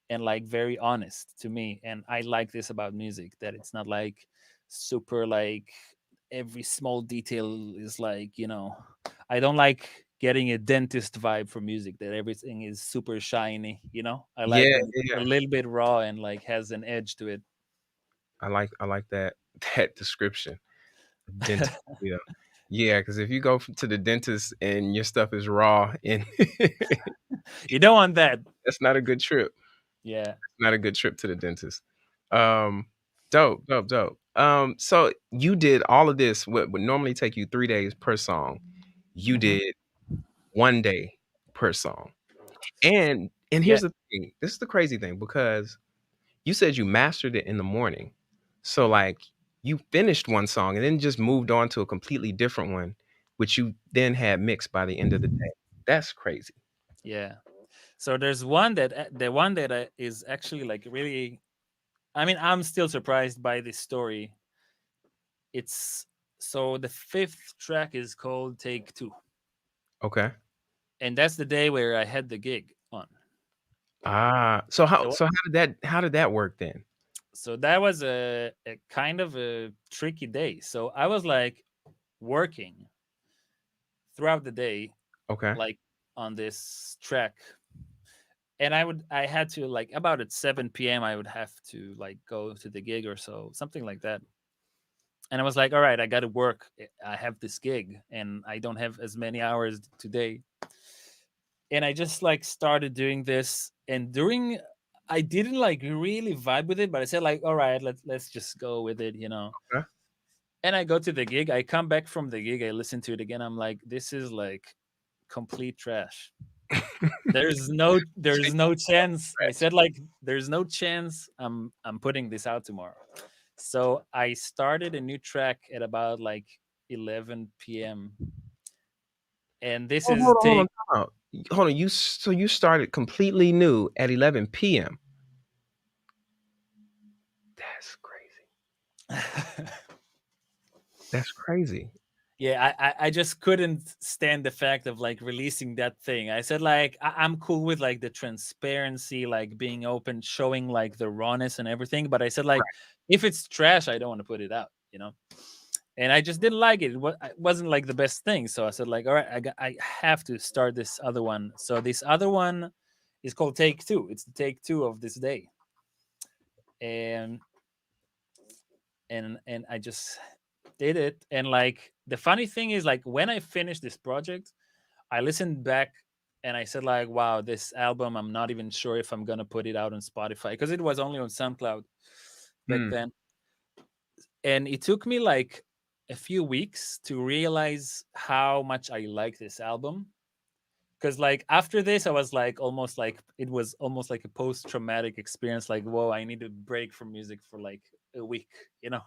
and like very honest to me. And I like this about music, that it's not like super like every small detail is like, I don't like getting a dentist vibe for music, that everything is super shiny. I like Yeah, when it's a yeah. little bit raw and like has an edge to it. I like that that description. Dentist. Yeah. Yeah, because if you go to the dentist and your stuff is raw and You don't want that. that's not a good trip. Yeah. Not a good trip to the dentist. Um, dope, dope, dope. So you did all of this, what would normally take you 3 days per song. You Hmm. did 1 day per song. And Yeah. here's the thing. This is the crazy thing because you said you mastered it in the morning. So like you finished one song and then just moved on to a completely different one, which you then had mixed by the end of the day. That's crazy. Yeah. So there's one that the one that is actually like really. I mean, I'm still surprised by this story. It's so the fifth track is called Take Two, Okay. and that's the day where I had the gig on. Ah, so how So so how did that work then? so that was a kind of a tricky day. So I was like working throughout the day, Okay. like on this track, and I had to like about at 7 p.m. I would have to like go to the gig or so, something like that. And I was like, all right, I got to work. I have this gig and I don't have as many hours today. And I just like started doing this. And during, I didn't like really vibe with it, but I said like, all right, let's just go with it. Okay. And I go to the gig. I come back from the gig. I listen to it again. I'm like, this is like complete trash. So There's no chance. I scratch. said like, there's no chance I'm putting this out tomorrow. So I started a new track at about like 11 p.m. And this Oh, is hold on, take time out. Hold on, you started completely new at 11 p.m. That's crazy. That's crazy. yeah, I just couldn't stand the fact of like releasing that thing. I said like I'm cool with like the transparency, like being open, showing like the rawness and everything. But I said like if it's trash, I don't want to put it out. And I just didn't like it. It wasn't like the best thing. So I said like, all right, I have to start this other one. So this other one is called Take Two. It's the take two of this day, and and I just did it. And like the funny thing is like when I finished this project, I listened back and I said like, wow, this album, I'm not even sure if I'm gonna put it out on Spotify because it was only on SoundCloud back Hmm. then. And it took me like a few weeks to realize how much I like this album. Because like after this, I was like almost like it was almost like a post-traumatic experience. Like, whoa, I need to break from music for like a week. You know,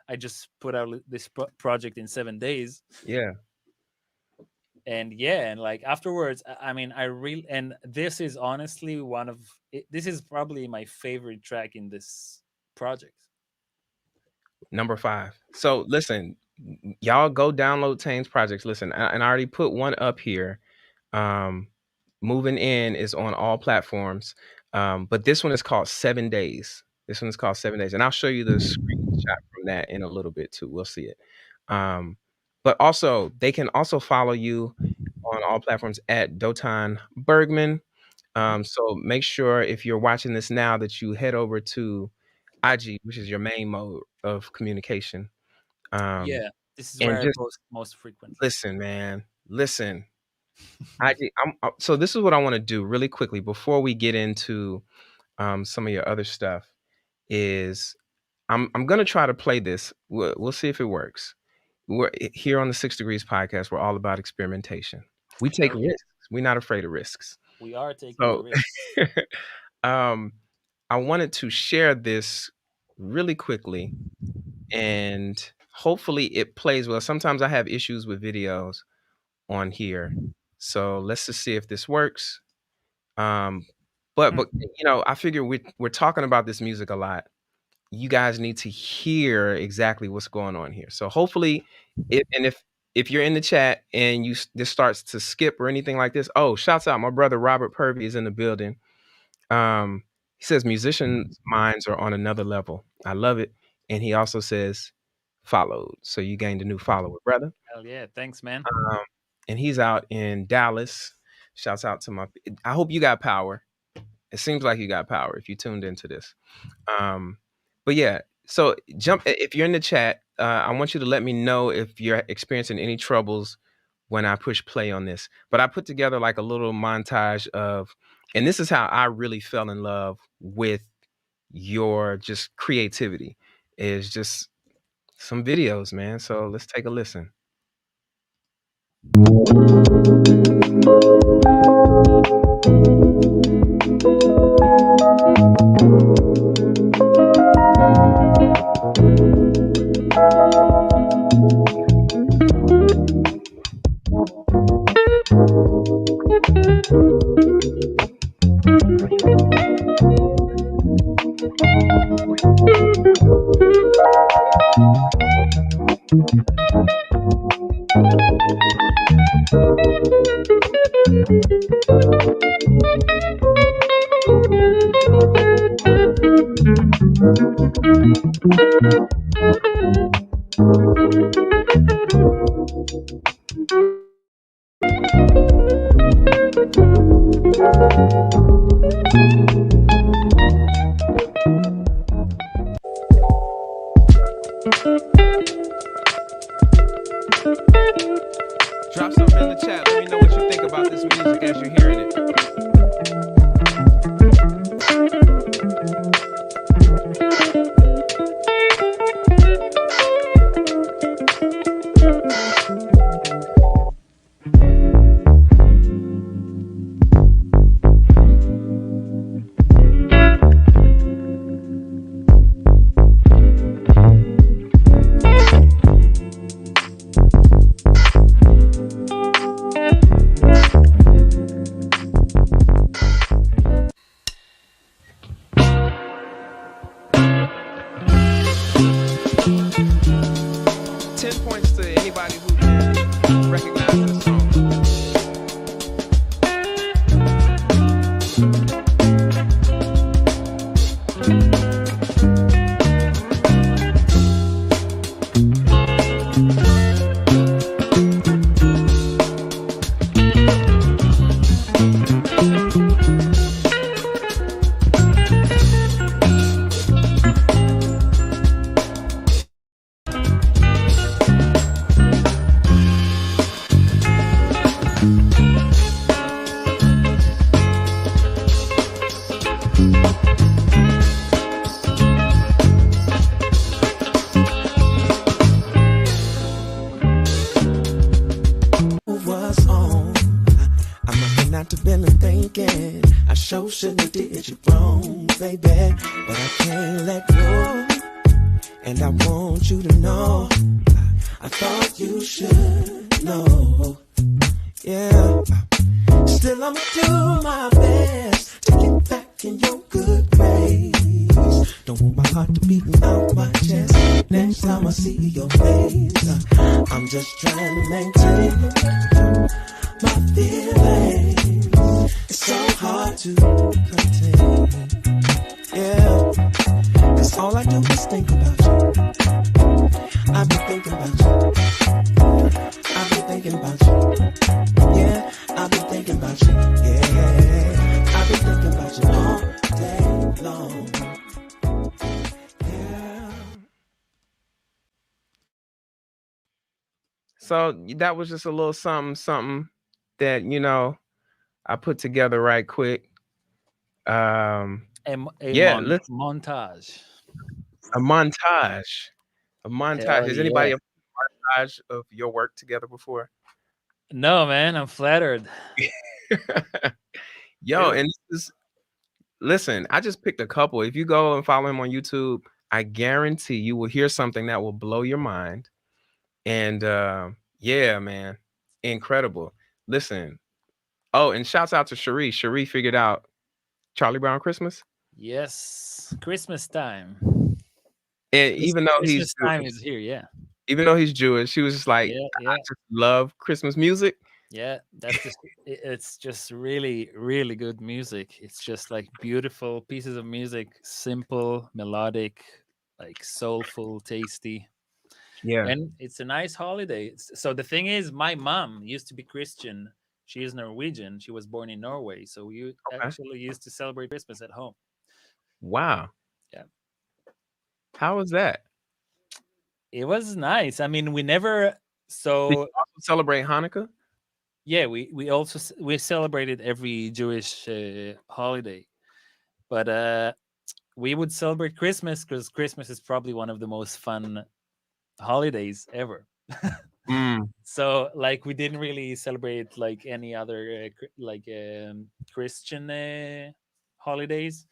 I just put out this project in 7 days, Yeah. and yeah, and like afterwards, I mean, I really and this is honestly this is probably my favorite track in this project. Number 5. So listen, y'all go download Tane's projects. Listen, and I already put one up here. Um, Moving In is on all platforms. But this one is called 7 Days. This one is called 7 Days. And I'll show you the screenshot from that in a little bit too. We'll see it. Um, but also, they can also follow you on all platforms at Dotan Bergman. So make sure if you're watching this now that you head over to IG, which is your main mode of communication. Um, Yeah, this is and where I just post most frequently. listen, man. Listen. So this is what I want to do really quickly before we get into some of your other stuff. Is I'm gonna try to play this. We'll see if it works. We're here on the 6 Degrees podcast. We're all about experimentation. We take Hell yeah, risks. We're not afraid of risks. we are taking the So, risk. um, I wanted to share this really quickly, and hopefully it plays well. Sometimes I have issues with videos on here, so let's just see if this works. Um, but I figure we're talking about this music a lot. You guys need to hear exactly what's going on here. So hopefully, if if you're in the chat and this starts to skip or anything like this, oh, shouts out, my brother Robert Purvey is in the building. He says musicians' minds are on another level. I love it. And he also says followed. So you gained a new follower, brother. Hell yeah, thanks, man. Um, and he's out in Dallas. Shouts out to my. I hope you got power. It seems like you got power if you tuned into this. But yeah, so jump if you're in the chat. I want you to let me know if you're experiencing any troubles when I push play on this. But I put together like a little montage of, and this is how I really fell in love with your just creativity. Is just some videos, man. So let's take a listen. Drop something in the chat. Let me know what you think about this music as you're hearing it. Shouldn't have did you wrong, baby, but I can't let go. And I want you to know, I thought you should know. Yeah, still I'ma do my best to get back in your good grace. Don't want my heart to beating out my chest next time I see your face. I'm just trying to maintain my feelings. It's so hard to contain. Yeah, cause all I do is think about you. I've been thinking about you. I've been thinking about you. Yeah, I've been thinking about you. Yeah, I've been thinking about you all day long. Yeah. So that was just a little something that, you know, I put together right quick. A Yeah, let's montage. a montage. A montage. Hell Has yeah. anybody ever put a montage of your work together before? No, man, I'm flattered. Yo, and this is, listen, I just picked a couple. If you go and follow him on YouTube, I guarantee you will hear something that will blow your mind. And yeah, man, incredible. Listen. Oh, and shouts out to Cherie. Cherie figured out Charlie Brown Christmas. Yes, Christmas time. And even thoug1 he's Christmas time is here, yeah. Even though he's Jewish, he was just like, Yeah, I yeah, just love Christmas music. yeah. That's just it's just really, really good music. It's just like beautiful pieces of music, simple, melodic, like soulful, tasty. Yeah. And it's a nice holiday. So the thing is, my mom used to be Christian. She is Norwegian. She was born in Norway, so we Okay. actually used to celebrate Christmas at home. Wow. Yeah, How was that? it was nice. I mean, we never. Did So you also celebrate Hanukkah? yeah, we also we celebrated every Jewish holiday, but we would celebrate Christmas because Christmas is probably one of the most fun holidays ever. Mm. So like we didn't really celebrate like any other Christian holidays,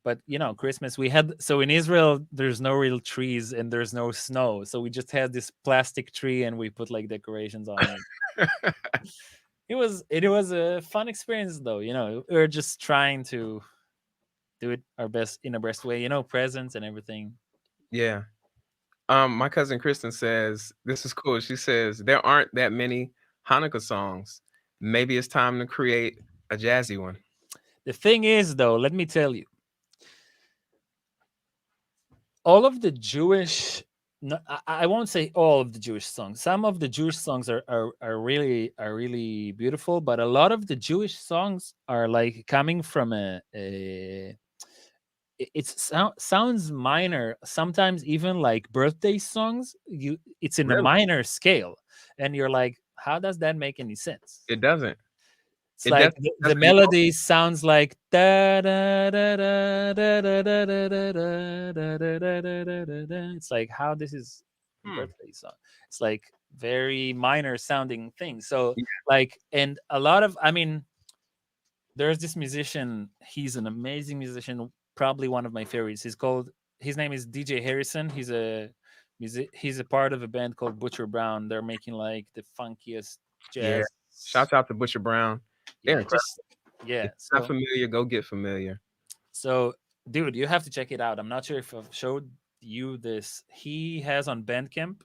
but you know, Christmas we had. So in Israel there's no real trees and there's no snow, so we just had this plastic tree and we put like decorations on it. It was a fun experience though, you know. We are just trying to do it our best in our best way, you know, presents and everything. Yeah. My cousin Kristen says this is cool. She says there aren't that many Hanukkah songs. Maybe it's time to create a jazzy one. The thing is though, let me tell you, all of the Jewish, no, I won't say all of the Jewish songs. Some of the Jewish songs are really beautiful, but a lot of the Jewish songs are like coming from a sounds minor. Sometimes even like birthday songs, it's in a Really? minor scale, and you're like, how does that make any sense? It doesn't. It's It like does the doesn't know. melody sounds like da da da da da da da da da da da da da da da da da. It's like how this is a Hmm. birthday song. It's like very minor sounding thing. So Yeah. like, and a lot of, I mean, there's this musician. He's an amazing musician. Probably one of my favorites. His name is DJ Harrison. He's a part of a band called Butcher Brown. They're making like the funkiest Yeah. jazz. Shouts out to Butcher Brown. They're Yeah, incredible. just yeah. If you're not So familiar, go get familiar. so, dude, you have to check it out. I'm not sure if I've showed you this. He has on Bandcamp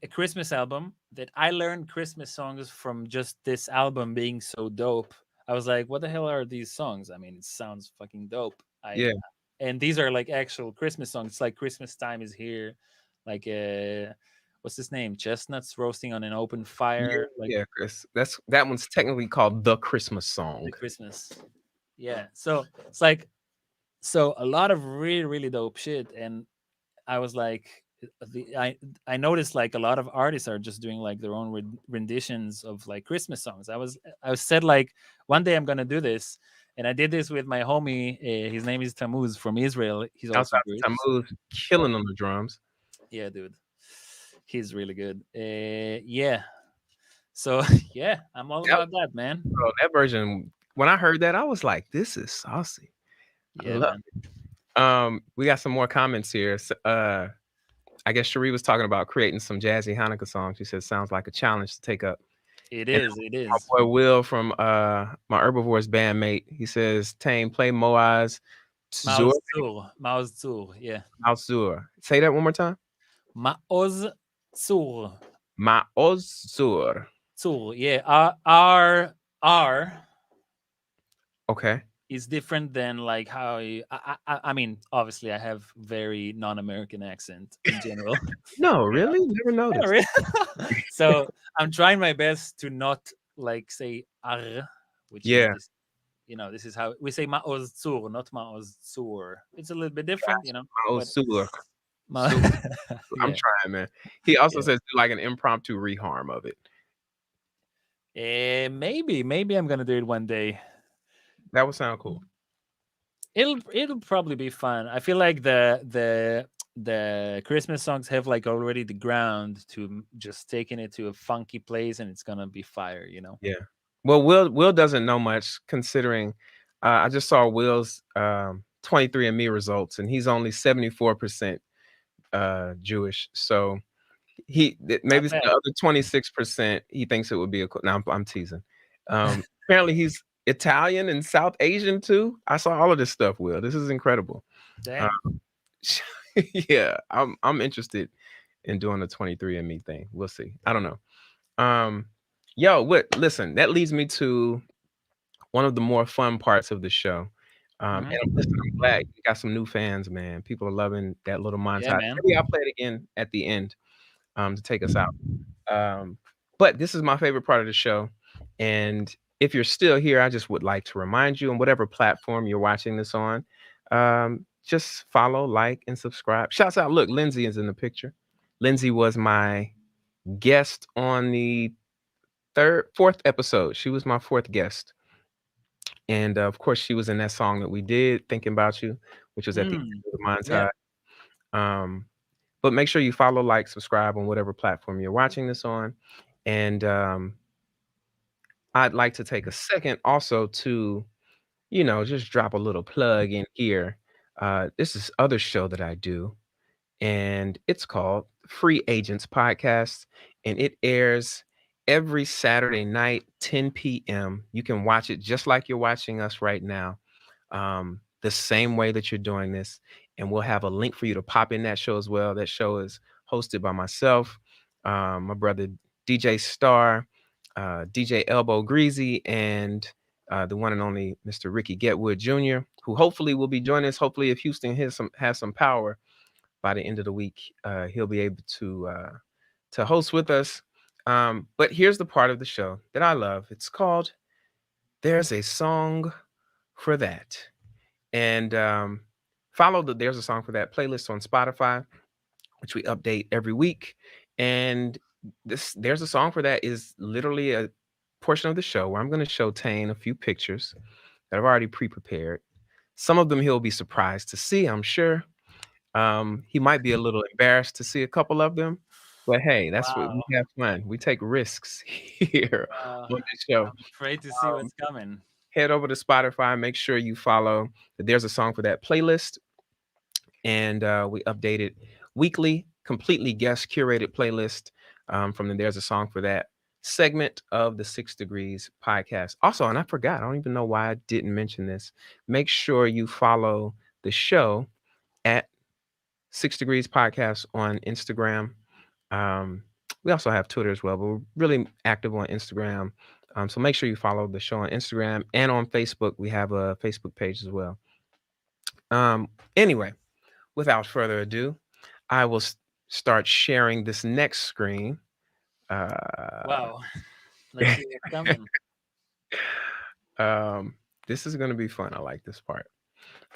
a Christmas album that I learned Christmas songs from just this album being so dope. I was like, what the hell are these songs? I mean, it sounds fucking dope. I Yeah. And these are like actual Christmas songs. It's like Christmas time is here. Like what's his name? Chestnuts roasting on an open Yeah. fire. Like Yeah, Chris. That one's technically called the Christmas song. the Christmas. Yeah. So it's like so a lot of really really dope shit, and I was like I noticed like a lot of artists are just doing like their own renditions of like Christmas songs. I was said like one day I'm gonna do this, and I did this with my homie. His name is Tamuz from Israel. He's Shouts also out to Jewish. Tammuz killing on the drums. Yeah, dude, he's really good. Yeah, so yeah, I'm all That about that, man. bro, that version, when I heard that, I was like, this is saucy. I Yeah, love man. we got some more comments here. I guess Cherie was talking about creating some jazzy Hanukkah songs. She said sounds like a challenge to take up. It And is. It my is. boy Will from my Herbivores bandmate, he says, Tane, play Moaz Zur Maoz Tzur. Maoz Tzur. Yeah. Zur. Say that one more time. Maoz Tzur. Maoz Zur. Tzur. Yeah. R Okay. is different than like how I mean, obviously I have very non-American accent in general. No, You know? really? Never Yeah, noticed. really. So I'm trying my best to not like say ar, which is Yeah. this. You know, this is how we say Maoz Tzur, not Maoz Tzur. It's a little bit different, you know. Maoz But Zur. Ma- Zur. I'm yeah, trying, man. He also yeah. says do like an impromptu reharm of it. Maybe I'm gonna do it one day. That would sound cool. It'll probably be fun. I feel like the Christmas songs have like already the ground to just taking it to a funky place, and it's gonna be fire, you know. Yeah. Well, Will doesn't know much considering I just saw Will's 23andMe results and he's only 74% Jewish. So maybe Not the bad. other 26% he thinks it would be a cool. Now I'm teasing. Apparently he's Italian and South Asian too. I saw all of this stuff, Will. This is incredible. Uh, Damn. yeah, I'm interested and doing the 23andMe thing. We'll see. I don't know. Um, yo, what? Listen, that leads me to one of the more fun parts of the show. Mhm. And listen, I'm glad you got some new fans, man. People are loving that little Yeah, montage. man. Maybe I'll play it again at the end to take us out. But this is my favorite part of the show. And if you're still here, I just would like to remind you on whatever platform you're watching this on, just follow, like, and subscribe. Shouts out. Look, Lindsay is in the picture. Lindsay was my guest on the fourth episode. She was my fourth guest. And of course, she was in that song that we did, Thinking About You, which was at the Mm. end of the Yeah. montage. Um, but make sure you follow, like, subscribe on whatever platform you're watching this on. And I'd like to take a second also to, just drop a little plug in here. This is other show that I do, and it's called Free Agents Podcast, and it airs every Saturday night, 10 p.m. You can watch it just like you're watching us right now, the same way that you're doing this. And we'll have a link for you to pop in that show as well. That show is hosted by myself, my brother DJ Star, DJ Elbow Greasy, and the one and only Mr. Ricky Getwood Jr., who hopefully will be joining us. Hopefully, if Houston has some power by the end of the week, he'll be able to host with us. But here's the part of the show that I love. It's called "There's a Song for That," and follow the "There's a Song for That" playlist on Spotify, which we update every week. And this "There's a Song for That" is literally a portion of the show where I'm going to show Tane a few pictures that I've already pre-prepared. Some of them he'll be surprised to see, I'm sure. He might be a little embarrassed to see a couple of them, but hey, that's what Wow. we have fun. We take risks here Uh, on this show. I'm afraid to see Um, what's coming. Head over to Spotify. Make sure you follow that There's a Song for That playlist, and we update it weekly, completely guest curated playlist from the There's a Song for That segment of the 6 Degrees podcast. Also, and I forgot, I don't even know why I didn't mention this. Make sure you follow the show at 6 Degrees Podcast on Instagram. Um, we also have Twitter as well, but we're really active on Instagram. So make sure you follow the show on Instagram and on Facebook. We have a Facebook page as well. Anyway, without further ado, I will start sharing this next screen. Wow. Let's see what's coming. Um, this is going to be fun. I like this part.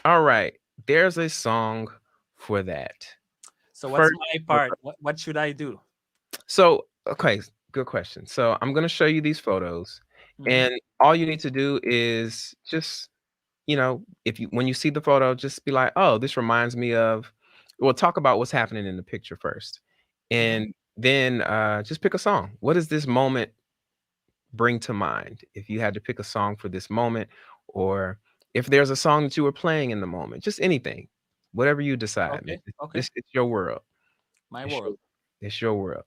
All right. There's a song for that. So what's First, my part? What should I do? okay, good question. So I'm going to show you these photos, Mhm. and all you need to do is just, if you when you see the photo, just be like, oh, this reminds me of. Well, talk about what's happening in the picture first, Mhm. and then just pick a song. What does this moment bring to mind? If you had to pick a song for this moment, or if there's a song that you were playing in the moment, just anything, whatever you decide, man. Okay. Okay. It's your world. My It's your, world. it's your world.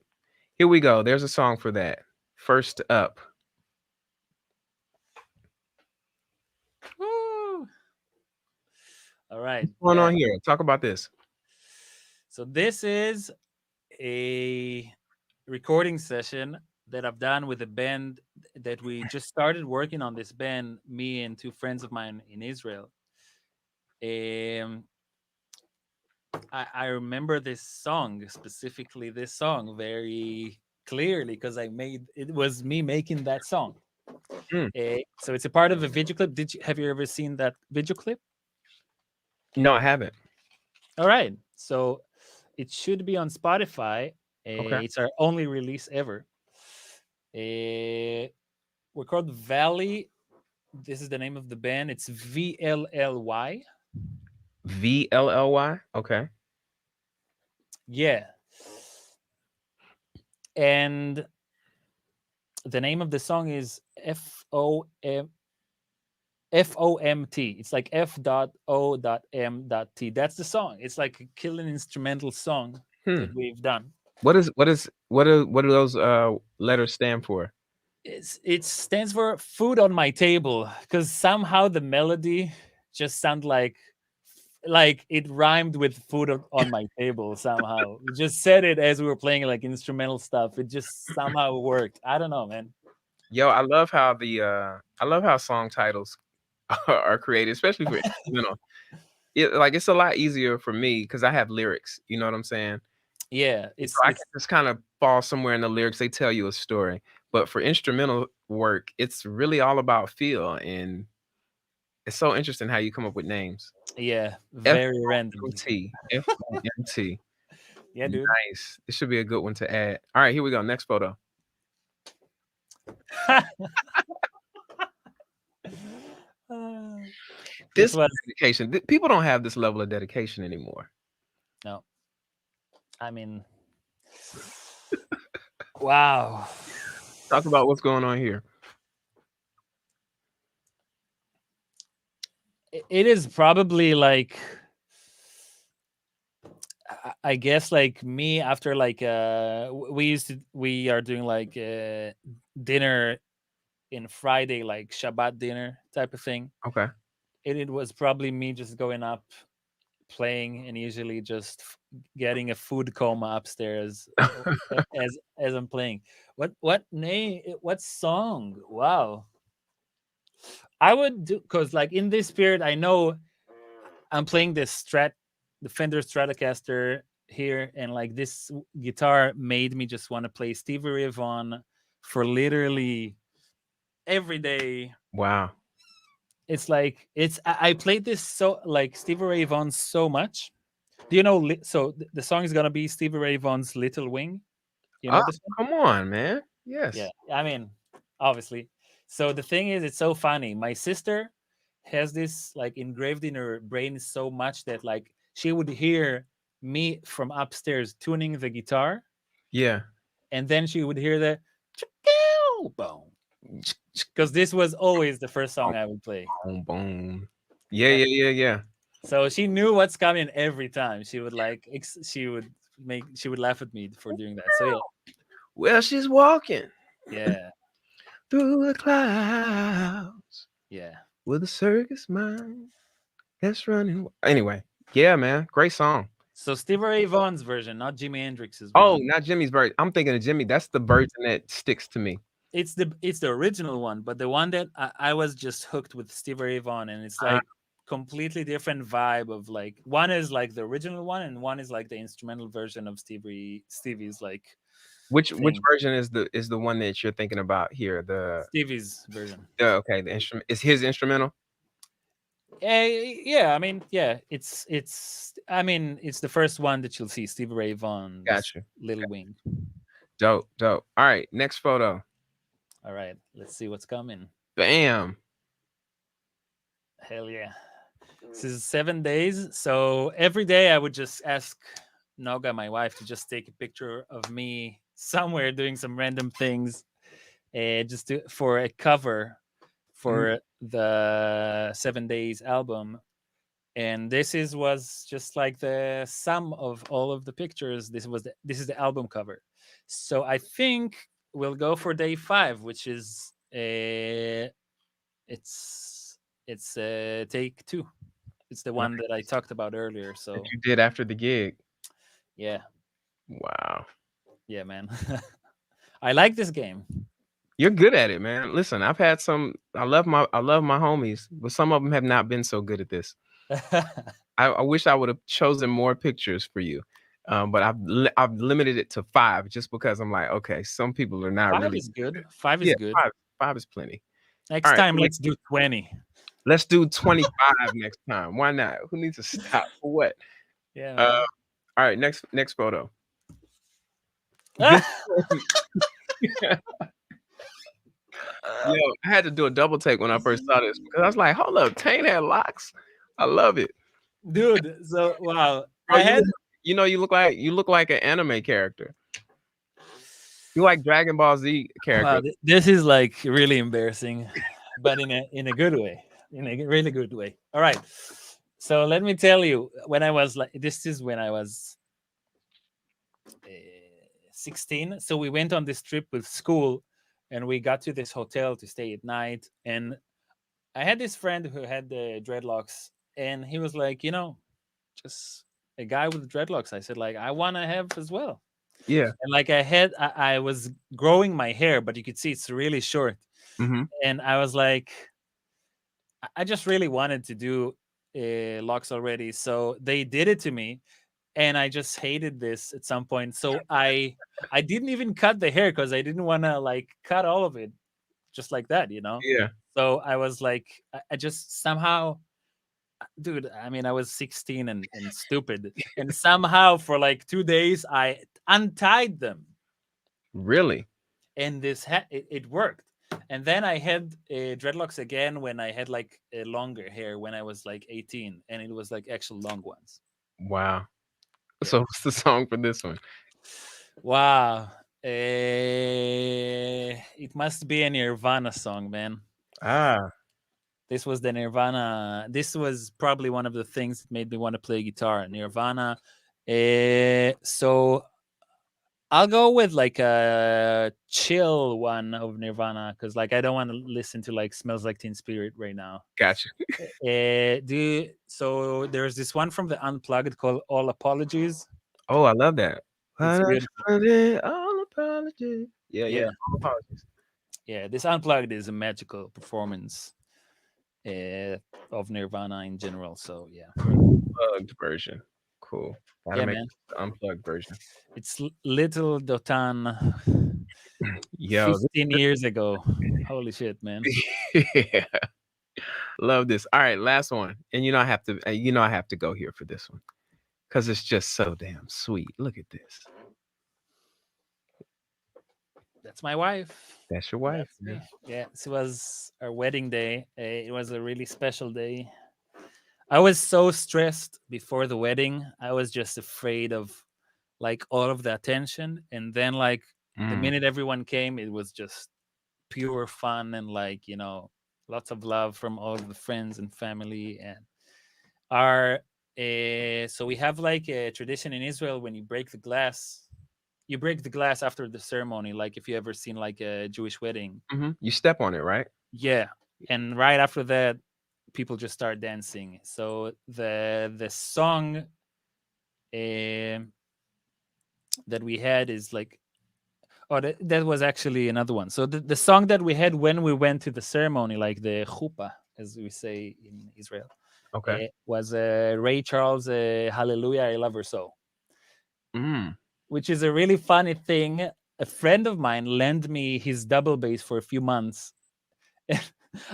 Here we go. There's a song for that. First up. Woo! All right. What's going Yeah. on here? Talk about this. So this is a recording session that I've done with a band that we just started working on. This band, me and two friends of mine in Israel. Um, I remember this song, specifically this song, very clearly because it was me making that song. Mm. So it's a part of a video clip. Have you ever seen that video clip? No, I haven't. All right, so it should be on Spotify. Okay. It's our only release ever. We're called Valley. This is the name of the band. It's VLLY. VLLY. Okay. Yeah. And the name of the song is FOMT. It's like F.O.M.T. That's the song. It's like a killing instrumental song that we've done. What do those letters stand for? It stands for food on my table because somehow the melody just sounds like like it rhymed with food on my table somehow. We just said it as we were playing like instrumental stuff. It just somehow worked. I don't know, man. Yo, I love how song titles are created, especially for instrumental. It's a lot easier for me because I have lyrics. You know what I'm saying? Yeah, So I it's can just kind of fall somewhere in the lyrics. They tell you a story. But for instrumental work, it's really all about feel, and it's so interesting how you come up with names. yeah, very randomly. FOMT. FOMT. Yeah, dude. Nice. This should be a good one to add. All right, here we go. Next photo. This This was dedication. People don't have this level of dedication anymore. no. I mean, wow. Talk about what's going on here. It is probably like I guess like me after like we are doing like dinner in Friday, like Shabbat dinner type of thing. Okay. It was probably me just going up playing and usually just getting a food coma upstairs as I'm playing. What song? Wow. I would do because like in this period I know I'm playing the Fender Stratocaster here, and like this guitar made me just want to play Stevie Ray Vaughan for literally every day. Wow. It's like I played this so like Stevie Ray Vaughan so much. Do you know? So the song is gonna be Stevie Ray Vaughan's "Little Wing." You know Ah, this one? come on, man. Yeah, Yes. I mean, obviously. So the thing is, it's so funny. My sister has this like engraved in her brain so much that like she would hear me from upstairs tuning the guitar, Yeah. and then she would hear the boom, because this was always the first song I would play. Boom, boom. Yeah, Yeah. yeah, yeah, yeah. So she knew what's coming every time. She would like she would laugh at me for doing that. So Well, she's walking yeah, through the clouds yeah. with a circus mind that's running. Anyway, yeah, man. Great song. So Stevie Ray Vaughan's version, not Jimi Hendrix's Oh, version. not Jimmy's version. I'm thinking of Jimmy. That's the version that sticks to me. It's the original one, but the one that I was just hooked with Stevie Ray Vaughan, and it's Uh, like completely different vibe of like one is like the original one, and one is like the instrumental version of Stevie's like which thing. version is the one that you're thinking about here? Stevie's version. Okay, the instrument is his instrumental. Yeah, I mean, yeah, it's I mean, it's the first one that you'll see Stevie Ray Vaughan's Gotcha. Little Wing. Dope, dope. All right, next photo. All right, let's see what's coming. Bam. Hell yeah. This is 7 days. So every day I would just ask Noga, my wife, to just take a picture of me somewhere doing some random things, for a cover Mhm. for the 7 days album. And was just like the sum of all of the pictures. This is the album cover. So I think we'll go for day 5, which is it's take 2. It's the one that I talked about earlier. So That you did after the gig. yeah, Wow. yeah, man. I like this game. You're good at it, man. Listen, I've had some. I love my homies, but some of them have not been so good at this. I wish I would have chosen more pictures for you, but I've limited it to 5 just because I'm like, okay, some people are not 5 really. is good. 5 is Yeah, good. 5 is plenty. Next All right, time, let's do 20. let's do 25 next time. Why not? Who needs to stop for what? Yeah, Uh, man. all right, next photo. This Yo, I had to do a double take when I first saw this because I was like, hold up, Tane had locks. I love it. Dude, so wow. Bro, I had you look like an anime character. You like Dragon Ball Z character. wow, this is like really embarrassing, but in a good way. In a really good way. All right. So let me tell you, when I was like this is when I was 16. So we went on this trip with school, and we got to this hotel to stay at night. And I had this friend who had the dreadlocks, and he was like, just a guy with dreadlocks. I said like I want to have as well. Yeah. And like I was growing my hair, but you could see it's really short. Mm-hmm. And I was like, I just really wanted to do locks already. So they did it to me, and I just hated this at some point. So I didn't even cut the hair because I didn't want to like cut all of it just like that, you know. Yeah. So I was like, I just somehow, dude. I mean, I was 16 and stupid, and somehow for like 2 days I untied them, Really? and it worked. And then I had dreadlocks again when I had like a longer hair when I was like 18, and it was like actual long ones. Wow. Yeah. So what's the song for this one? Wow. It must be a Nirvana song, man. Ah, This was the Nirvana. This was probably one of the things that made me want to play guitar. Nirvana. So I'll go with like a chill one of Nirvana because like I don't want to listen to like Smells Like Teen Spirit right now. gotcha. So there's this one from the Unplugged called All Apologies. Oh, I love that. It's beautiful. All apology. Yeah, yeah. Yeah, All apologies. yeah. This Unplugged is a magical performance of Nirvana in general. So yeah, Unplugged version. Cool. Gotta yeah, make man. the unplugged version. It's Little Dotan Yo, 15 years ago. Holy shit, man. yeah. Love this. All right, last one. And you know I have to go here for this one. Cause it's just so damn sweet. Look at this. That's my wife. That's your wife, That's man. me. Yeah, it was our wedding day. It was a really special day. I was so stressed before the wedding. I was just afraid of like all of the attention. And then like the Mm. minute everyone came, it was just pure fun and like, you know, lots of love from all of the friends and family. And our so we have like a tradition in Israel when you break the glass after the ceremony, like if you ever seen like a Jewish wedding. Hmm. You step on it, right? Yeah. And right after that, people just start dancing. So the song that we had is like, oh, that was actually another one. So the song that we had when we went to the ceremony, like the chuppah, as we say in Israel, Okay. was Ray Charles' Hallelujah, I Love Her So, Mm. which is a really funny thing. A friend of mine lent me his double bass for a few months.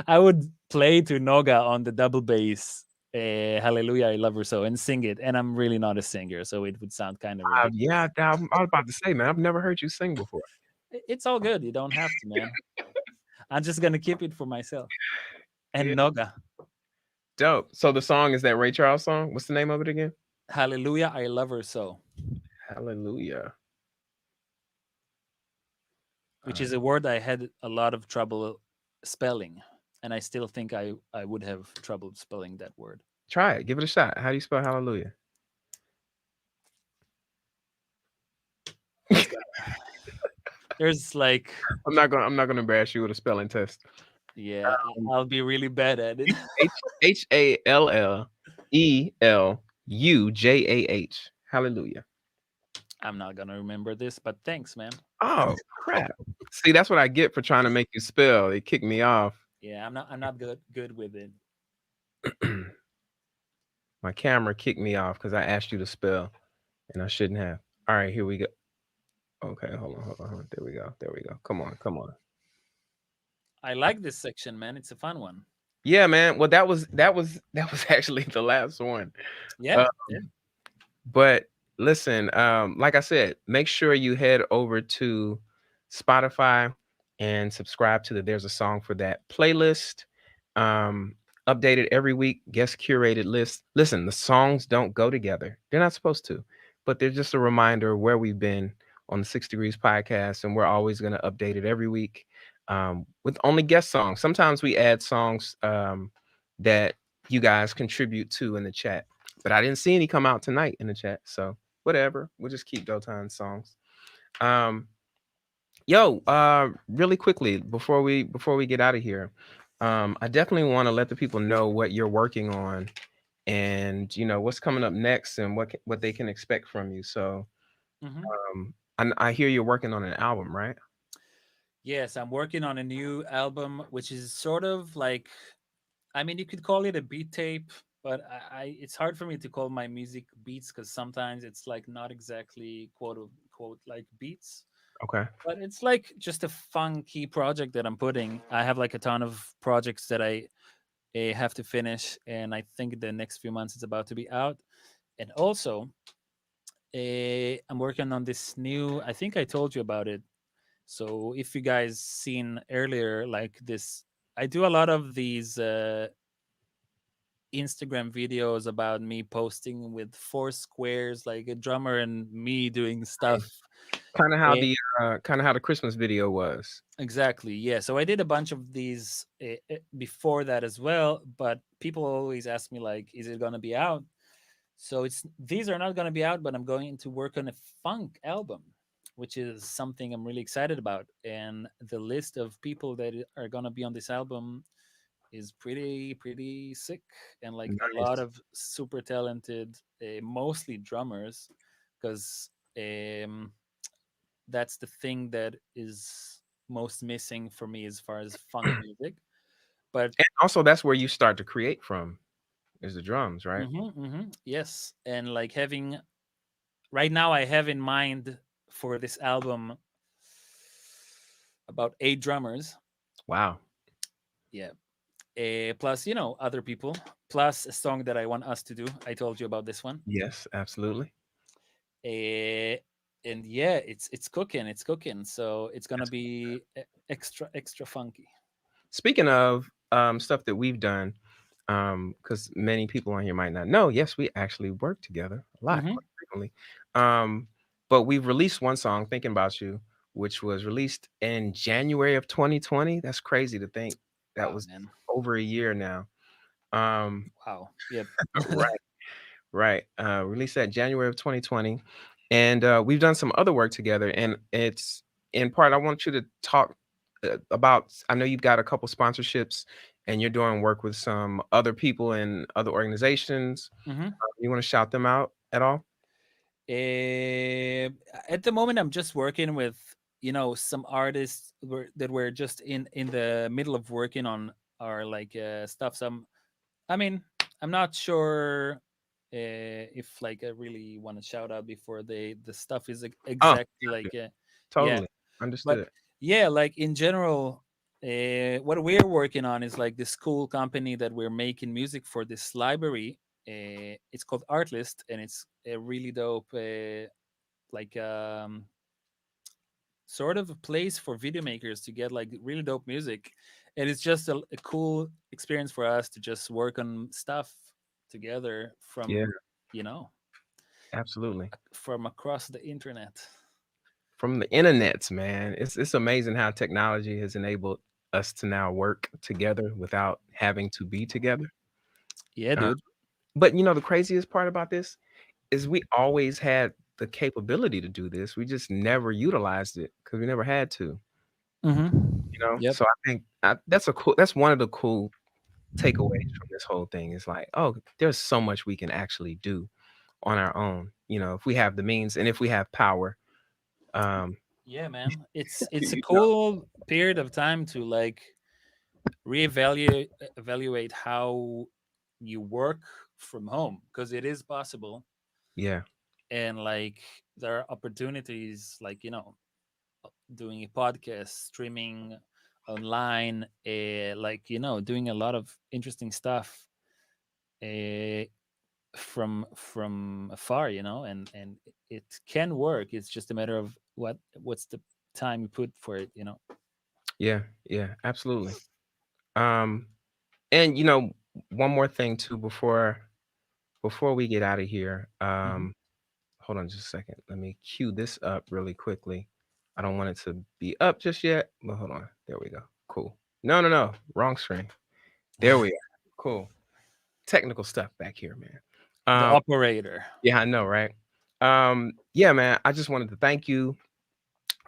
I would play to Noga on the double bass, Hallelujah, I Love Her So, and sing it. And I'm really not a singer, so it would sound kind of ridiculous. Yeah, I was about to say, man, I've never heard you sing before. It's all good. You don't have to, man. I'm just gonna keep it for myself. And Yeah. Noga, Dope. So the song is that Ray Charles song? What's the name of it again? Hallelujah, I Love Her So, Hallelujah. which is a word I had a lot of trouble spelling, and I still think I would have trouble spelling that word. Try it. Give it a shot. How do you spell hallelujah? There's like, I'm not gonna embarrass you with a spelling test. yeah, I'll be really bad at it. HALLELUJAH. Hallelujah. I'm not gonna remember this, but thanks, man. Oh crap. See, that's what I get for trying to make you spell. It kicked me off. Yeah, I'm not good with it. My camera kicked me off because I asked you to spell and I shouldn't have. All right, here we go. Okay, hold on. There we go. Come on. I like this section, man. It's a fun one. Yeah, man. Well, that was actually the last one. Yeah, Uh, But listen, like I said, make sure you head over to Spotify and subscribe to the There's a Song for That playlist. Updated every week, guest curated list. Listen, the songs don't go together. They're not supposed to, but they're just a reminder of where we've been on the 6 Degrees podcast, and we're always going to update it every week with only guest songs. Sometimes we add songs that you guys contribute to in the chat. But I didn't see any come out tonight in the chat, so whatever. We'll just keep Dotan's songs. Really quickly before we get out of here, I definitely want to let the people know what you're working on and what's coming up next and what they can expect from you. So Hmm. I hear you're working on an album, right? Yes, I'm working on a new album, which is sort of like, I mean, you could call it a beat tape, but it's hard for me to call my music beats because sometimes it's like not exactly quote unquote like beats, Okay. but it's like just a funky project that I'm putting. I have like a ton of projects that I have to finish, and I think the next few months it's about to be out. And also, I'm working on this new. I think I told you about it. So if you guys seen earlier, like this, I do a lot of these Instagram videos about me posting with four squares, like a drummer and me doing stuff. Eh, Kind of how the Christmas video was. exactly, yeah. So I did a bunch of these before that as well, but people always ask me like, "Is it gonna be out?" So it's these are not gonna be out, but I'm going to work on a funk album, which is something I'm really excited about. And the list of people that are gonna be on this album is pretty sick, and like a lot Nice. of super talented, mostly drummers, because um, that's the thing that is most missing for me as far as funk music. But And also, that's where you start to create from, is the drums, right? yes, and like having right now, I have in mind for this album about 8 drummers. Wow. Yeah. Plus, other people, plus a song that I want us to do. I told you about this one. Yes, absolutely. Uh, and yeah, it's cooking. It's cooking. So it's gonna That's be extra funky. Speaking of stuff that we've done, because many people on here might not know, yes, we actually work together a lot, Mm-hmm. quite frequently. Um, but we've released one song, "Thinking About You," which was released in January of 2020. That's crazy to think that Wow, was man. over a year now. Um, Wow. Yep. right, right. Released that January of 2020, and we've done some other work together. And it's in part, I want you to talk about. I know you've got a couple sponsorships, and you're doing work with some other people and other organizations. Mm-hmm. You want to shout them out at all? Uh, at the moment, I'm just working with some artists that were just in the middle of working on our like stuff. I mean, I'm not sure if like I really want to shout out before the stuff is Oh, exactly gotcha. like yeah, Totally but understood. yeah, like in general, what we're working on is like this cool company that we're making music for this library. It's called Artlist, and it's a really dope, like sort of a place for video makers to get like really dope music, and it's just a cool experience for us to just work on stuff together Yeah, you know absolutely. from across the internet. From the internets, man. It's amazing how technology has enabled us to now work together without having to be together. Yeah, Uh, dude. but the craziest part about this is we always had the capability to do this. We just never utilized it because we never had to. Yep. So I think that's one of the cool takeaways from this whole thing is like, oh, there's so much we can actually do on our own. If we have the means and if we have power. Um, Yeah, man, it's a you know, cool period of time to like reevaluate evaluate how you work from home, because it is possible. yeah, And like there are opportunities like doing a podcast, streaming online, like doing a lot of interesting stuff uh, from afar, and it can work. It's just a matter of what's the time you put for it. yeah, yeah, absolutely. Um, and one more thing too before we get out of here. Hmm. Hold on just a second. Let me cue this up really quickly. I don't want it to be up just yet, but hold on. There we go. Cool. No, no, no. Wrong string. There we are. Cool. Technical stuff back here, man. The Um, operator. yeah, I know, right? Yeah, man. I just wanted to thank you.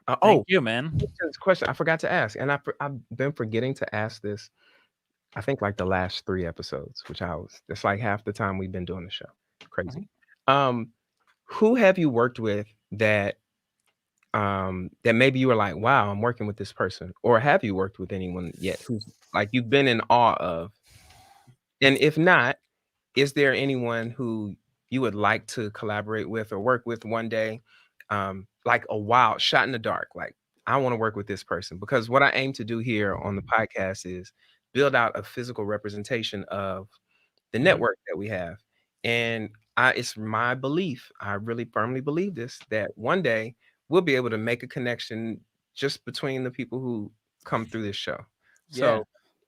Thank Oh, you, man. question I forgot to ask, and I've been forgetting to ask this. I think like the last 3 episodes, which I was that's like half the time we've been doing the show. Crazy. Mhm. Um, who have you worked with that that maybe you were like, wow, I'm working with this person, or have you worked with anyone yet who's like you've been in awe of? And if not, is there anyone who you would like to collaborate with or work with one day? Like a wild shot in the dark, like I want to work with this person because what I aim to do here on the podcast is build out a physical representation of the Mhm. network that we have. And it's my belief, I really firmly believe this, that one day we'll be able to make a connection just between the people who come through this show. Yeah.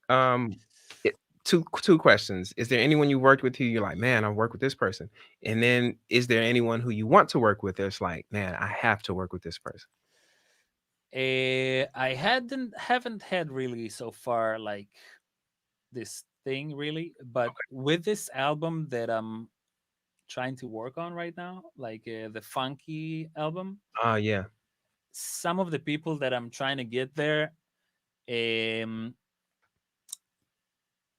So, um, two questions: is there anyone you worked with who you're like, man, I work with this person? And then, is there anyone who you want to work with that's like, man, I have to work with this person? I haven't had really so far like this thing really, but with this album that I'm trying to work on right now, like the funky album, Ah, yeah. some of the people that I'm trying to get there, um,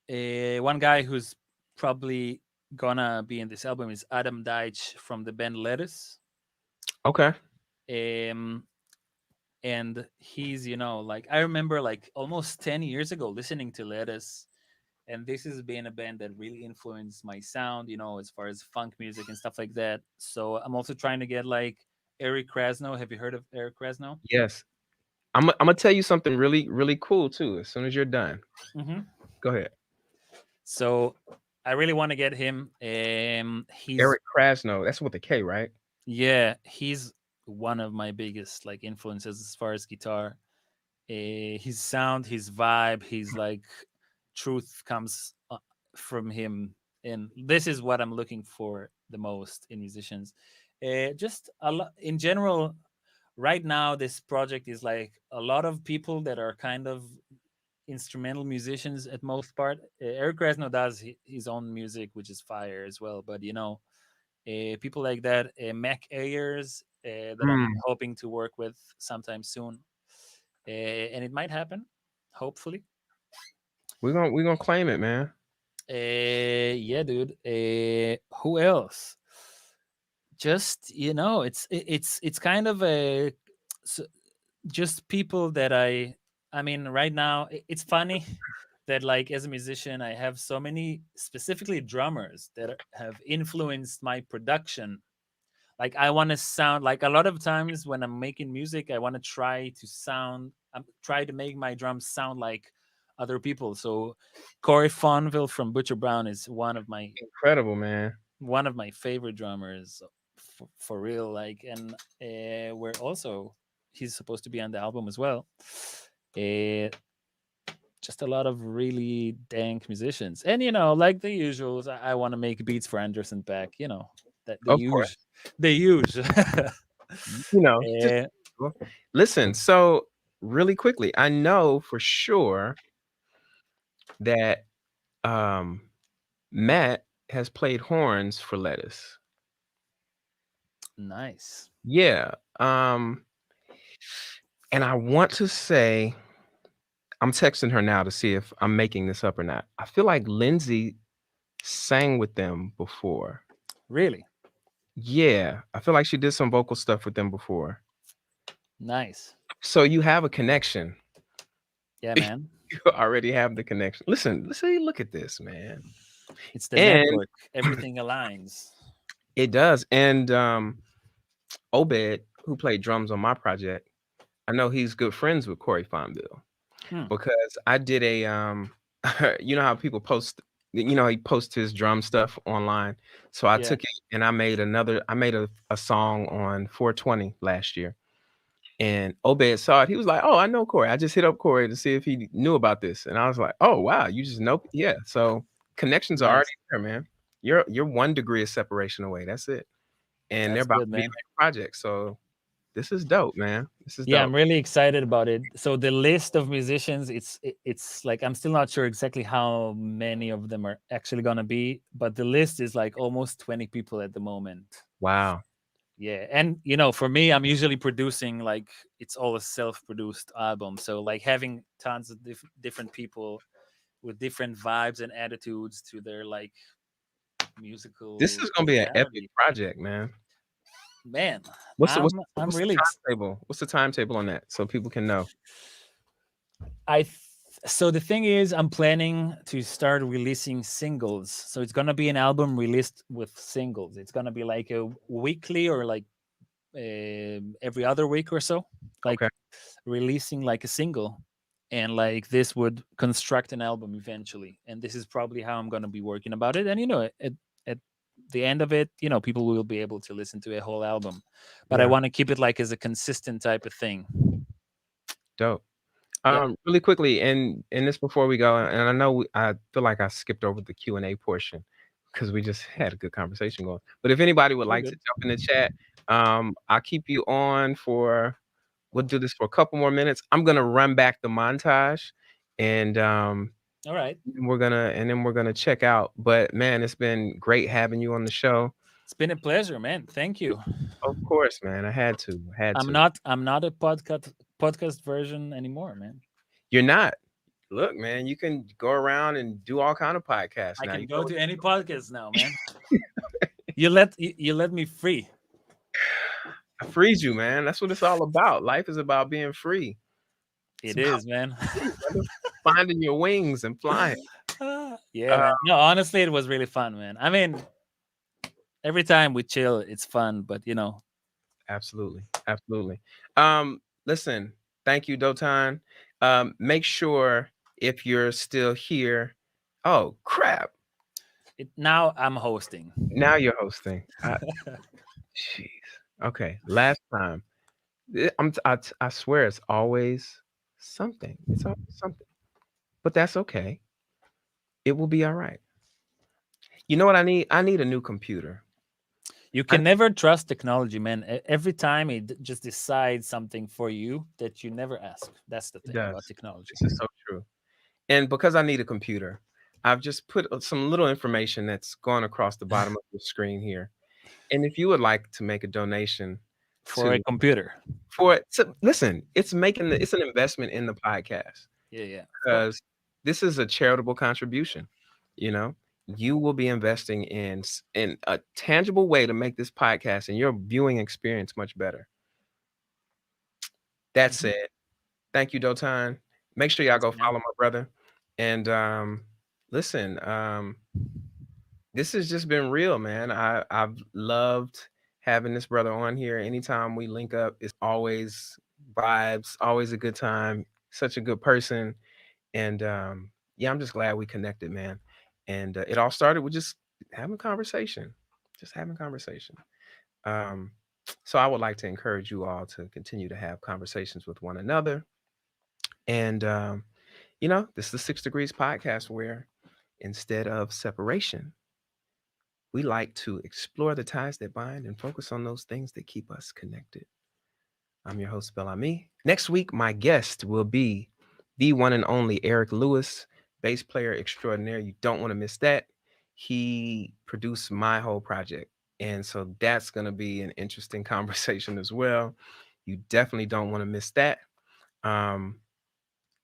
one guy who's probably gonna be in this album is Adam Deitch from the band Lettuce. Okay. Um, and he's, like I remember like almost 10 years ago listening to Lettuce, and this has been a band that really influenced my sound, as far as funk music and stuff like that. So I'm also trying to get like Eric Krasno. Have you heard of Eric Krasno? Yes. I'm gonna tell you something really, really cool too. As soon as you're done, Hmm. go ahead. So I really want to get him. He's Eric Krasno. That's with a K, right? Yeah, he's one of my biggest like influences as far as guitar. His sound, his vibe, his like truth comes from him, and this is what I'm looking for the most in musicians. Just a lot in general. Right now, this project is like a lot of people that are kind of instrumental musicians at most part. Eric Krasno does his own music, which is fire as well. But people like that, Mac Ayers, that I'm Mm, hoping to work with sometime soon, and it might happen, hopefully. we're gonna claim it, man. Yeah, dude. Who else? Just it's kind of a s- just people that I mean, right now it's funny that like as a musician I have so many specifically drummers that have influenced my production. Like I want to sound like a lot of times when I'm making music, I want to try to make my drums sound like other people. So Corey Fonville from Butcher Brown is Incredible, man. one of my favorite drummers for real. Like, and we're also he's supposed to be on the album as well. Uh, just a lot of really dank musicians, and like the usuals. I want to make beats for Anderson Paak. That the Of use, course. the use. Just uh, listen. So really quickly, I know for sure that um Matt has played horns for Lettuce. nice. Yeah. And I want to say I'm texting her now to see if I'm making this up or not. I feel like Lindsay sang with them before. Really Yeah, I feel like she did some vocal stuff with them before. nice. So you have a connection. Yeah, man. You already have the connection. Listen, look at this, man. It's the And network. Everything aligns. it does. And Obed, who played drums on my project, I know he's good friends with Corey Fonville Hmm. because I did a you know how people post, he posts his drum stuff online. So I Yeah. took it and I made a song on 420 last year. And Obed saw it. He was like, "Oh, I know Corey. I just hit up Corey to see if he knew about this." And I was like, "Oh, wow, you just know?" Yeah. So connections are already Nice. there, man. You're 1 degree of separation away. That's it. And they're That's about good, to be man. on your project. So this is dope, man. This is Yeah, I'm dope. really excited about it. So the list of musicians, it's like I'm still not sure exactly how many of them are actually gonna be, but the list is like almost 20 people at the moment. Wow. Yeah, and for me, I'm usually producing like it's all a self-produced album, so like having tons of different people with different vibes and attitudes to their like This musical is gonna be an epic personality. project, man. Man, What's the I'm what's I'm what's the really timetable? What's the timetable on that so people can know? I th- so the thing is, I'm planning to start releasing singles. So it's gonna be an album released with singles. It's gonna be like a weekly or like every other week or so, like Okay. releasing like a single, and like this would construct an album eventually. And this is probably how I'm gonna be working about it. And at the end of it, people will be able to listen to a whole album. But I Yeah. want to keep it like as a consistent type of thing. Dope. Yeah, Really quickly, and this before we go, and I know I feel like I skipped over the Q&A portion because we just had a good conversation going. But if anybody would all like to good. jump in the chat, I'll keep you on for. We'll do this for a couple more minutes. I'm gonna run back the montage, and All right. we're gonna check out. But man, it's been great having you on the show. It's been a pleasure, man. Thank you. Of course, man. I had to. Had I'm to. not I'm not a podcast version anymore, man. You're not. Look, man, you can go around and do all kind of podcasts I now. can You go know, to any podcast now, man. You let me free. I freed you, man. That's what it's all about. Life is about being free. It's It about is, man. free, brother. Finding your wings and flying. Yeah, Uh, man. No, honestly, it was really fun, man. I mean, every time we chill, it's fun, but absolutely, absolutely. Listen, thank you, Dotan. Make sure if you're still here. Oh crap! now I'm hosting. Now you're hosting. Jeez. Okay. Last time. I swear it's always something. It's always something. But that's okay. It will be all right. You know what I need? I need a new computer. You I can never trust technology, man. Every time it just decides something for you that you never ask. That's the It thing about does. technology. This is so true. And because I need a computer, I've just put some little information that's gone across the bottom of the screen here. And if you would like to make a donation For a to computer. for it, to, listen, it's it's an investment in the podcast Yeah, yeah. Of course. because this is a charitable contribution. You know, you will be investing in a tangible way to make this podcast and your viewing experience much better. That Mhm. said, thank you, Dotan. Make sure y'all Thanks, go man. follow my brother. And listen, this has just been real, man. I've loved having this brother on here. Anytime we link up, it's always vibes, always a good time. Such a good person, and yeah, I'm just glad we connected, man. And it all started with just having conversation, just having conversation. Um, so I would like to encourage you all to continue to have conversations with one another. And this is the 6 Degrees podcast where instead of separation, we like to explore the ties that bind and focus on those things that keep us connected. I'm your host, Bel-Ami. Next week, my guest will be the one and only Eric Lewis, bass player extraordinaire. You don't want to miss that. He produced my whole project. And so that's going to be an interesting conversation as well. You definitely don't want to miss that.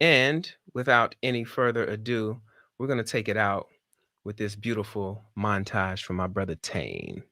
And without any further ado, we're going to take it out with this beautiful montage from my brother Tane.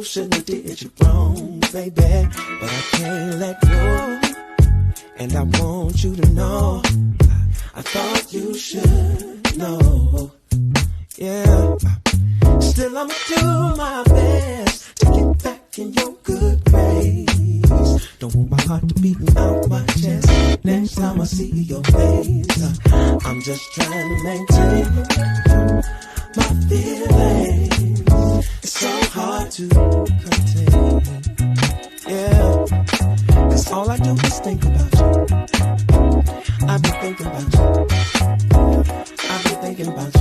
shouldn't have did you wrong, baby, but I can't let go. And I want you to know, I thought you should know. Yeah. Still I'ma do my best to get back in your good grace. Don't want my heart to beating out my chest next time I see your face. I'm just trying to maintain my feelings. It's so hard to contain. Yeah, 'cause all I do is think about you. I've been thinking about you. I've been thinking about you.